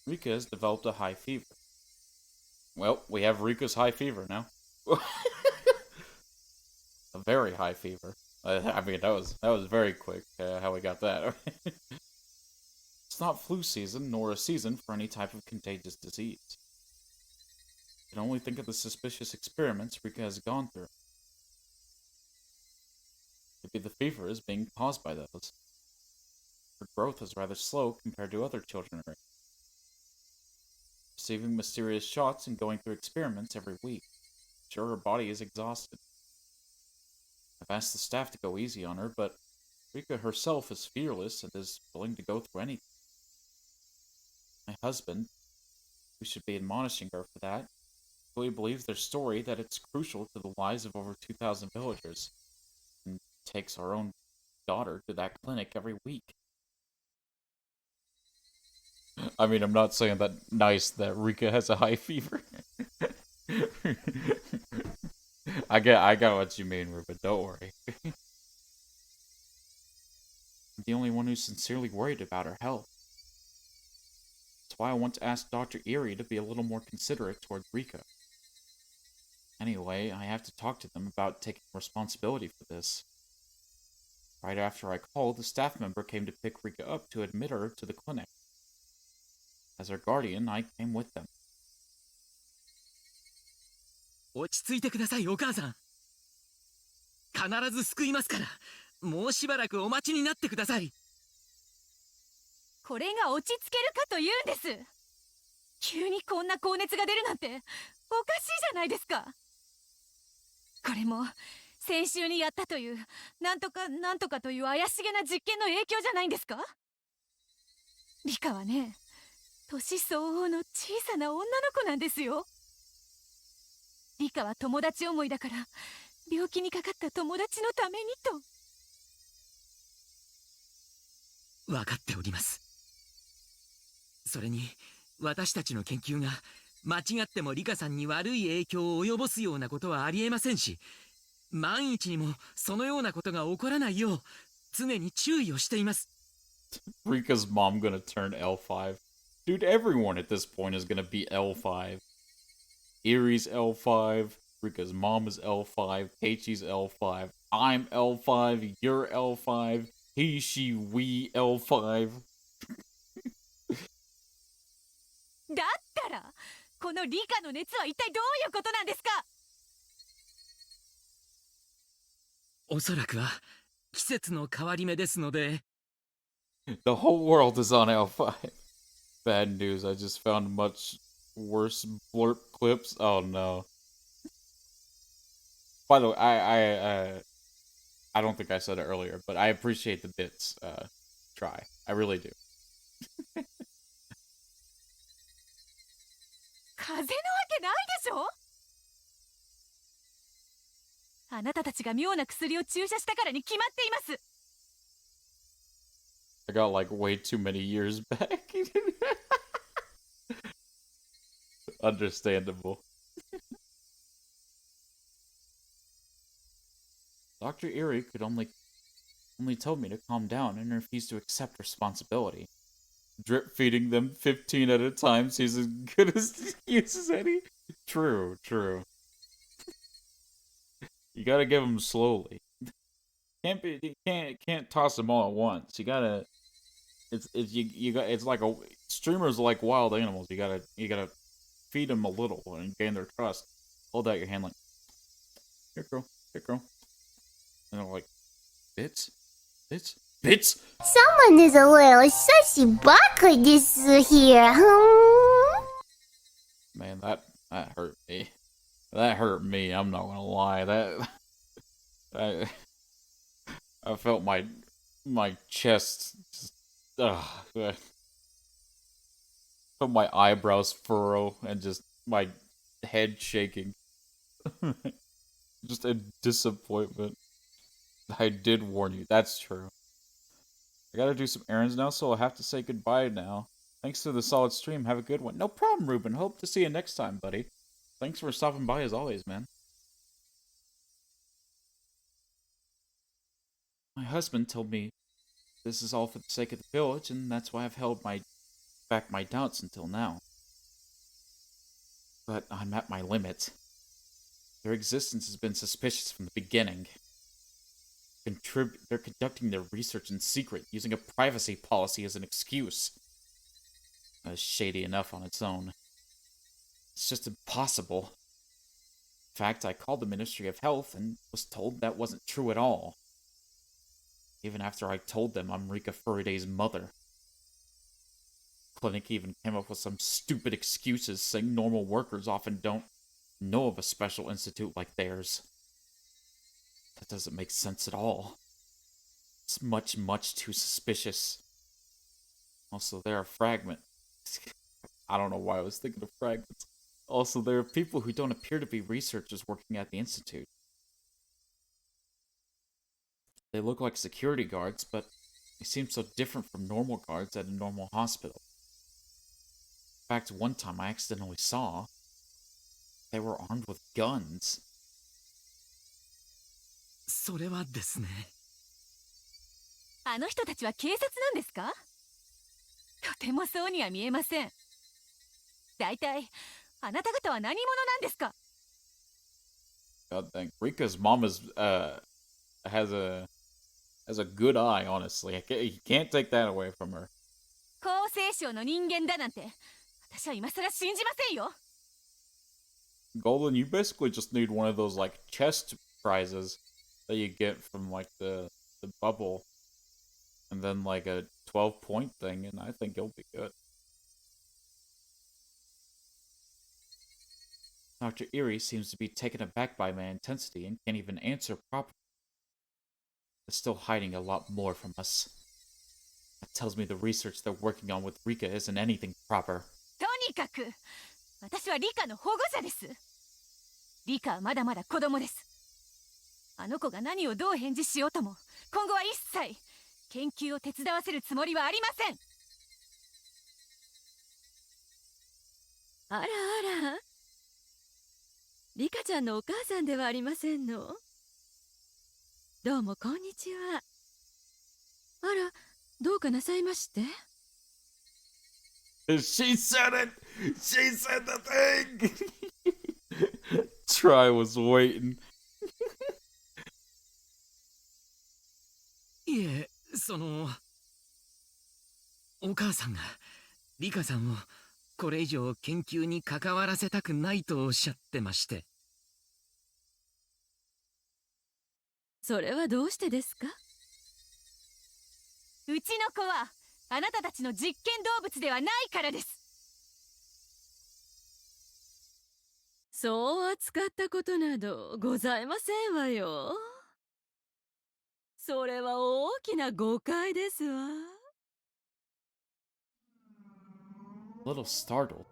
Rika has developed a high fever. Well, we have Rika's high fever now. A very high fever. I mean, that was very quick how we got that. It's not flu season, nor a season for any type of contagious disease. You can only think of the suspicious experiments Rika has gone through. Maybe the fever is being caused by those. Her growth is rather slow compared to other children her age. Receiving mysterious shots and going through experiments every week. Sure, her body is exhausted. I've asked the staff to go easy on her, but Rika herself is fearless and is willing to go through anything. My husband, we should be admonishing her for that, fully believes their story that it's crucial to the lives of over 2,000 villagers, and takes our own daughter to that clinic every week. I mean, I'm not saying that nice that Rika has a high fever. I got what you mean, Ruben, don't worry. I'm the only one who's sincerely worried about her health. That's why I want to ask Dr. Erie to be a little more considerate towards Rika. Anyway, I have to talk to them about taking responsibility for this. Right after I called, the staff member came to pick Rika up to admit her to the clinic. As her guardian, I came with them. 落ち着いてください、お母さん。必ず救いますから、もうしばらくお待ちになってください。これが落ち着けるかというんです。急にこんな高熱が出るなんておかしいじゃないですか。これも先週にやったというなんとかなんとかという怪しげな実験の影響じゃないんですか。リカはね、年相応の小さな女の子なんですよ。リカは友達思いだから、病気にかかった友達のためにと。分かっております。それに私たちの研究が間違ってもリカさんに悪い影響を及ぼすようなことはありえませんし、万一にもそのようなことが起こらないよう常に注意をしています。Rika's mom gonna turn L5. Dude, everyone at this point is gonna be L5. Erie's L5. Rika's mom is L5, Keiichi's L5, I'm L5, you're L5, he, she, we L5. だったらこの理科の熱は一体どういうことなんですか。おそらくは季節の変わり目ですので。The whole world is on L5. Bad news, I just found much worse blurb clips. Oh no. By the way, I don't think I said it earlier, but I appreciate the bits try. I really do. 風邪なわけないでしょ。あなたたちが妙な薬を注射したからに決まっています。 I got like way too many years back. Understandable. Dr. Erie could only told me to calm down and refuse to accept responsibility. Drip feeding them 15 at a time seems as good as use as any. True. You gotta give them slowly. Can't toss them all at once. You gotta. It's like streamers are like wild animals. You gotta feed them a little and gain their trust. Hold out your hand like, here girl, and they're like, bits. Someone is a little sussy baka desu here, Man, that hurt me. That hurt me. I'm not gonna lie. I felt my chest just. Felt my eyebrows furrow and just my head shaking. Just a disappointment. I did warn you. That's true. I gotta do some errands now, so I'll have to say goodbye now. Thanks for the solid stream. Have a good one. No problem, Ruben. Hope to see you next time, buddy. Thanks for stopping by as always, man. My husband told me this is all for the sake of the village, and that's why I've held back my doubts until now. But I'm at my limit. Their existence has been suspicious from the beginning. They're conducting their research in secret, using a privacy policy as an excuse. That's shady enough on its own. It's just impossible. In fact, I called the Ministry of Health and was told that wasn't true at all. Even after I told them I'm Rika Furude's mother. The clinic even came up with some stupid excuses saying normal workers often don't know of a special institute like theirs. That doesn't make sense at all. It's much, much too suspicious. Also, there are fragments. I don't know why I was thinking of fragments. Also, there are people who don't appear to be researchers working at the institute. They look like security guards, but they seem so different from normal guards at a normal hospital. In fact, one time I accidentally saw they were armed with guns. それはですね。あの人たちは警察なんですか。とてもそうには見えません。だいたいあなた方は何者なんですか。 God dang. Rika's mom has a good eye, honestly. You can't take that away from her. 厚生省の人間だなんて私は今更信じませんよ。 Golden, you basically just need one of those like chest prizes that you get from like the bubble, and then like a 12-point thing, and I think you'll be good. Dr. Erie seems to be taken aback by my intensity and can't even answer properly. They're still hiding a lot more from us. That tells me the research they're working on with Rika isn't anything proper. とにかく私はリカの保護者です。リカはまだまだ子供です。あの子が何をどう返事しようとも今後は一切研究を手伝わせるつもりはありません。あらあら、リカちゃんのお母さんではありませんの。どうもこんにちは。あら、どうかなさいまして。 She said it! She said the thing! Try was waiting. いえ、お母さんがリカさんをこれ以上研究に関わらせたくないとおっしゃってまして。それはどうしてですか？うちの子はあなたたちの実験動物ではないからです。そう扱ったことなどございませんわよ。それは大きな誤解ですわ。A little startled.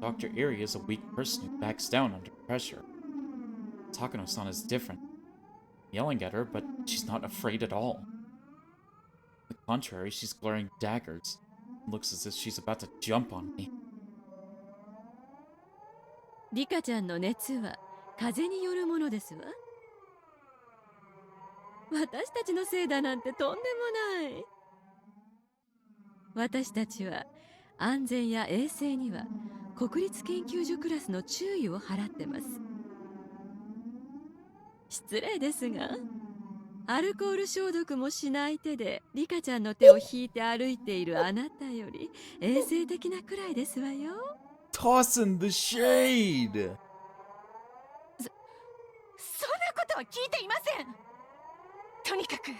Dr. Erie is a weak person who backs down under pressure. Takano-san is different. I'm yelling at her, but she's not afraid at all. On the contrary, she's glaring daggers. It looks as if she's about to jump on me. リカちゃんの熱は風によるものですわ。私たちのせいだなんてとんでもない。私たちは安全や衛生には国立研究所クラスの注意を払ってます。失礼ですが、アルコール消毒もしない手でリカちゃんの手を引いて歩いているあなたより衛生的なくらいですわよ。Tossing the shade! そんなことは聞いていません。とにかく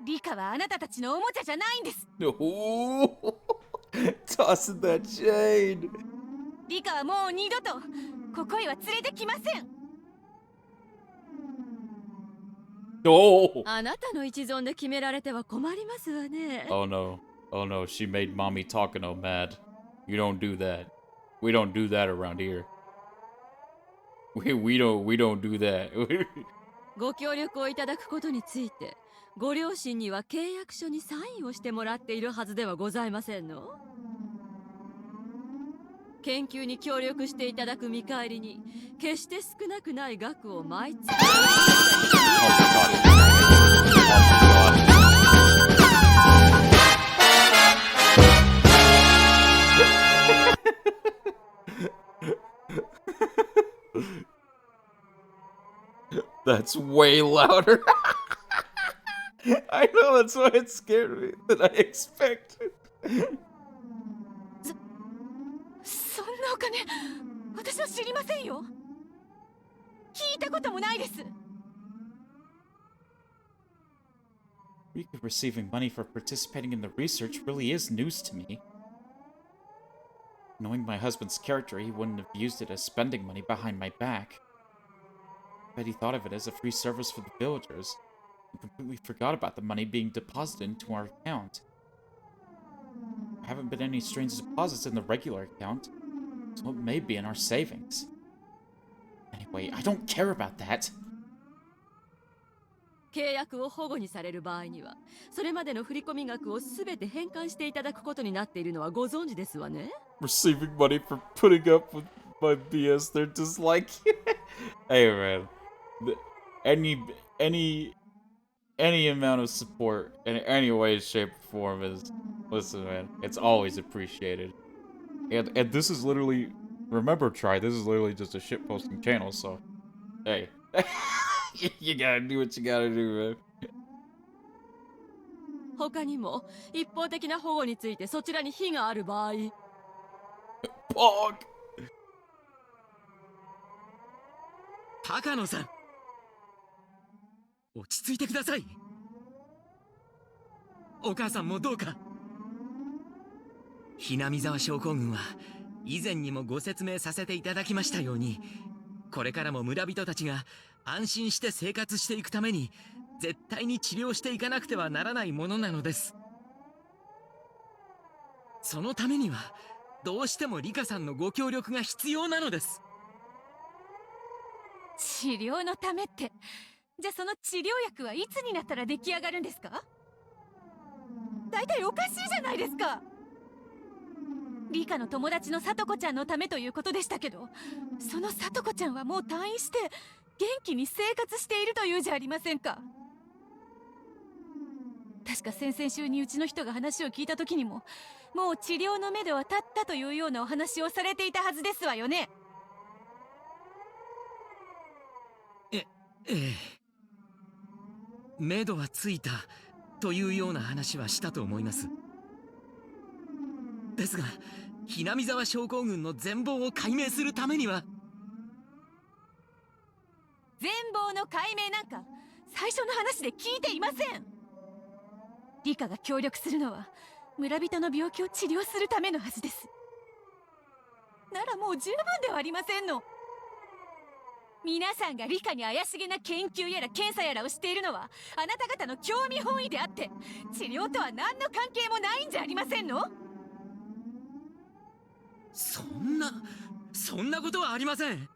リカはあなたたちのおもちゃじゃないんです。No! Tossing that shade! リカはもう二度とここへは連れてきません。No! あなたの一存で決められては困りますわね。Oh no. Oh no, she made Mommy Takano mad. You don't do that. We don't do that around here. We don't do that. ご協力をいただくことについて、ご両親には契約書にサインをしてもらっているはずではございませんの？研究に協力していただく見返りに、決して少なくない額を毎月。That's way louder. I know, that's why it scared me than I expected. そんなお金私は知りませんよ。聞いたこともないです。Rika receiving money for participating in the research really is news to me. Knowing my husband's character, he wouldn't have used it as spending money behind my back. But he thought of it as a free service for the villagers, and completely forgot about the money being deposited into our account. There haven't been any strange deposits in the regular account, so it may be in our savings. Anyway, I don't care about that. 契約を保護にされる場合には、それまでの振込額をすべて返還していただくことになっているのはご存知ですわね。Receiving money for putting up with my BS, they're just like, hey man, any amount of support in any way, shape, or form is, listen man, it's always appreciated. And this is literally, remember Try, this is literally just a shitposting channel, so, hey. You gotta do what you gotta do, man. 他にも一方的な保護についてそちらに非がある場合、Pog! 高野さん、落ち着いてください。お母さんもどうか。ひなみ沢症候群は以前にもご説明させていただきましたように、これからも村人たちが安心して生活していくために絶対に治療していかなくてはならないものなのです。そのためにはどうしてもリカさんのご協力が必要なのです。治療のためって、じゃあその治療薬はいつになったら出来上がるんですか？だいたいおかしいじゃないですか。リカの友達のさとこちゃんのためということでしたけど、そのさとこちゃんはもう退院して元気に生活しているというじゃありませんか。確か先々週にうちの人が話を聞いた時にも、もう治療のめどは立ったというようなお話をされていたはずですわよね。ええ。目処はついたというような話はしたと思います。ですが、ひなみ沢症候群の全貌を解明するためには。全貌の解明なんか最初の話で聞いていません。リカが協力するのは村人の病気を治療するためのはずです。ならもう十分ではありませんの。皆さんがリカに怪しげな研究やら検査やらをしているのはあなた方の興味本位であって、治療とは何の関係もないんじゃありませんの。そんなことはありません。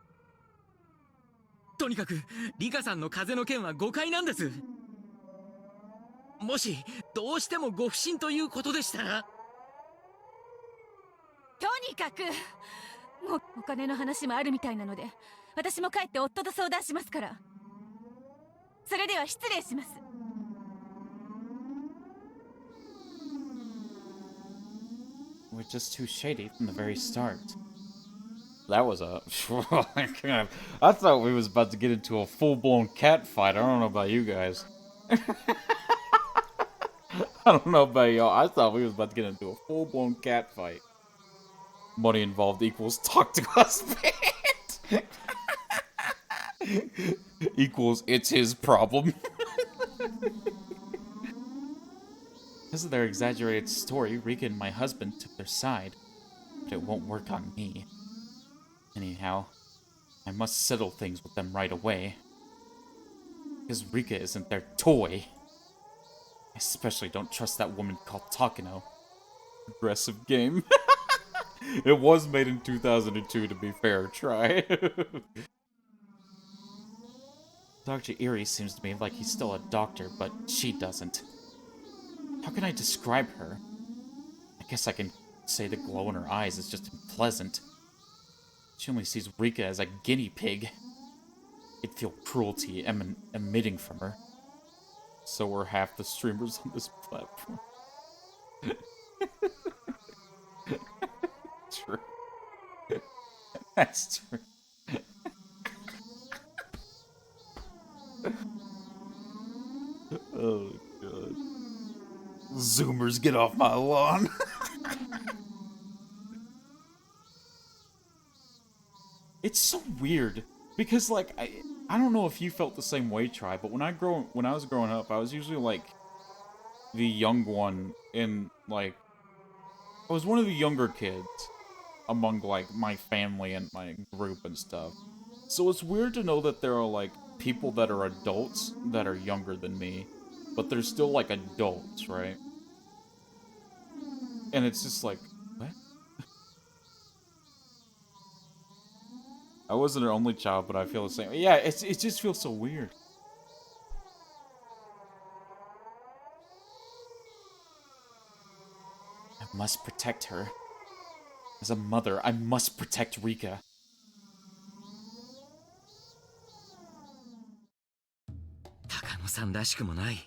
とにかくリカさんの風邪の件は誤解なんです。もしどうしてもご不審ということでしたら。とにかくもうお金の話もあるみたいなので、私も帰って夫と相談しますから。それでは失礼します。We're just too shady from the very start. That was a... I thought we was about to get into a full-blown cat fight. I don't know about you guys. I don't know about y'all. I thought we was about to get into a full-blown cat fight. Money involved equals talk to husband. Equals it's his problem. Because of their exaggerated story, Rika and my husband took their side. But it won't work on me. Anyhow, I must settle things with them right away. Because Rika isn't their toy. I especially don't trust that woman called Takano. Aggressive game. It was made in 2002, to be fair. Try. Dr. Erie seems to me like he's still a doctor, but she doesn't. How can I describe her? I guess I can say the glow in her eyes is just unpleasant. She only sees Rika as a guinea pig. I'd feel cruelty emitting from her. So were half the streamers on this platform. True. That's true. Oh, God. Zoomers, get off my lawn. It's so weird because, like, I don't know if you felt the same way, Tri, but when I was growing up, I was usually like the young one in, like, I was one of the younger kids among, like, my family and my group and stuff. So it's weird to know that there are, like, people that are adults that are younger than me, but they're still, like, adults, right? And it's just like, what? I wasn't her only child, but I feel the same. Yeah, it just feels so weird. I must protect her. As a mother, I must protect Rika. Takano-san らしくもない。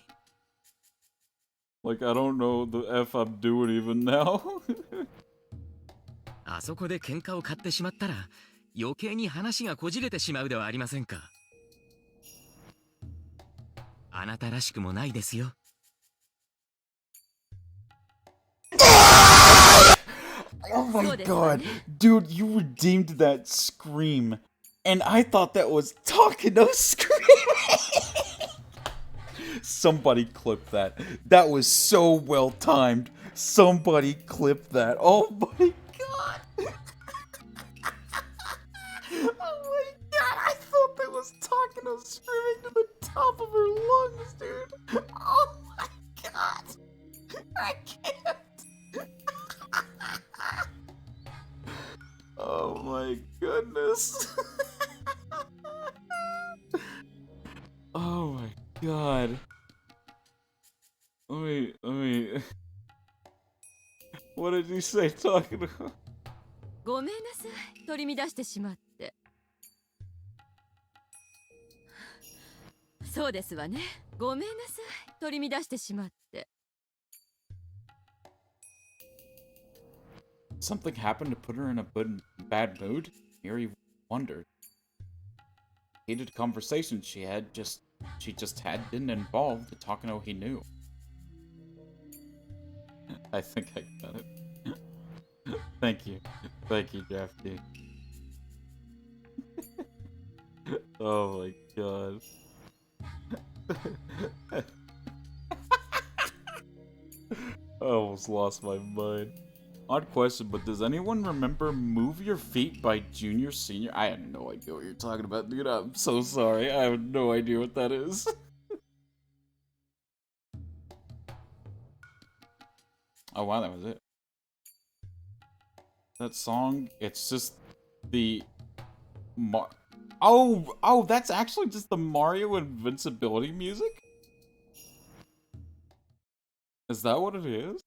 Like, I don't know the F I'm doing even now. あそこで喧嘩を買ってしまったら余計に話がこじれてしまうではありませんか。あなたらしくもないですよ。Oh my god. Dude, you redeemed that scream. And I thought that was Takano screaming. Somebody clip that. That was so well timed. Somebody clip that. Oh my god. Oh my god. I thought that was Takano screaming to the top of her lungs, dude. Oh my god. I can't. Oh my goodness. Oh my god. Let me. What did you say talking about? ごめんなさい、取り乱してしまって。そうですわね。ごめんなさい、取り乱してしまって。Something happened to put her in a bad mood? Mary wondered. heated conversation she just hadn't involved the Takano he knew. I think I got it. Thank you, Drafty. Oh my god. I almost lost my mind. Odd question, but does anyone remember Move Your Feet by Junior Senior? I have no idea what you're talking about, dude. I'm so sorry. I have no idea what that is. Oh wow, that was it. That song, it's just the Oh, that's actually just the Mario Invincibility music? Is that what it is?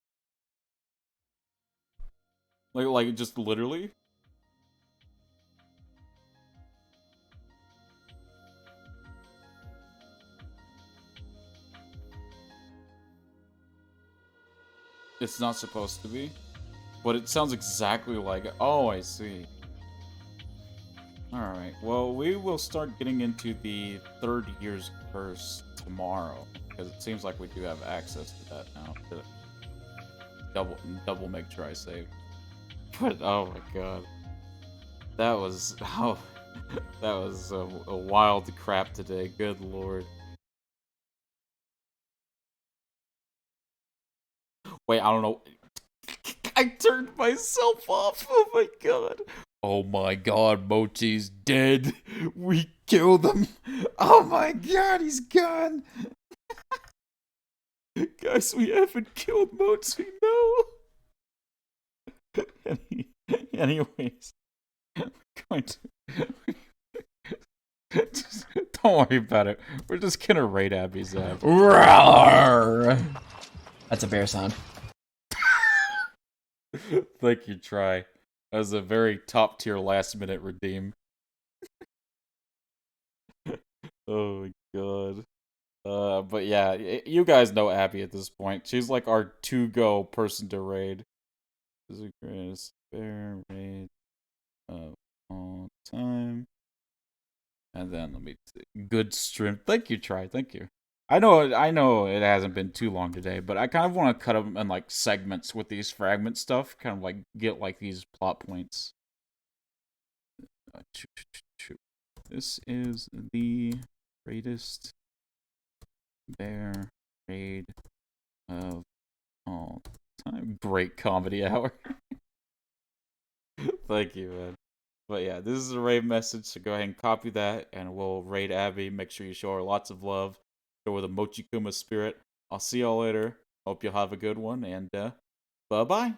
Like just literally? It's not supposed to be, but it sounds exactly like it. Oh, I see. Alright, well, we will start getting into the 30 years curse tomorrow, because it seems like we do have access to that now. To double make sure I save. But, oh my god. That was, oh, that was a wild crap today, good lord. Wait, I don't know. I turned myself off, oh my god. Oh my god, Mochi's dead. We killed him. Oh my god, he's gone. Guys, we haven't killed Mochi, no. Anyways, I'm going to... Just, don't worry about it. We're just gonna raid Abby's app. Roar! That's a bear sound. Thank you, Try. That was a very top tier last minute redeem. Oh my god. But yeah, you guys know Abby at this point. She's like our to-go person to raid. This is the greatest bear raid of all time. And then let me see. Good stream. Thank you, Try. Thank you. I know it hasn't been too long today, but I kind of want to cut them in like segments with these fragment stuff, kind of like get like these plot points. This is the greatest bear raid of all time. Great comedy hour. Thank you, man. But yeah, this is a raid message, so go ahead and copy that, and we'll raid Abby. Make sure you show her lots of love. Show her the Mochikuma spirit. I'll see y'all later. Hope you'll have a good one, and bye-bye.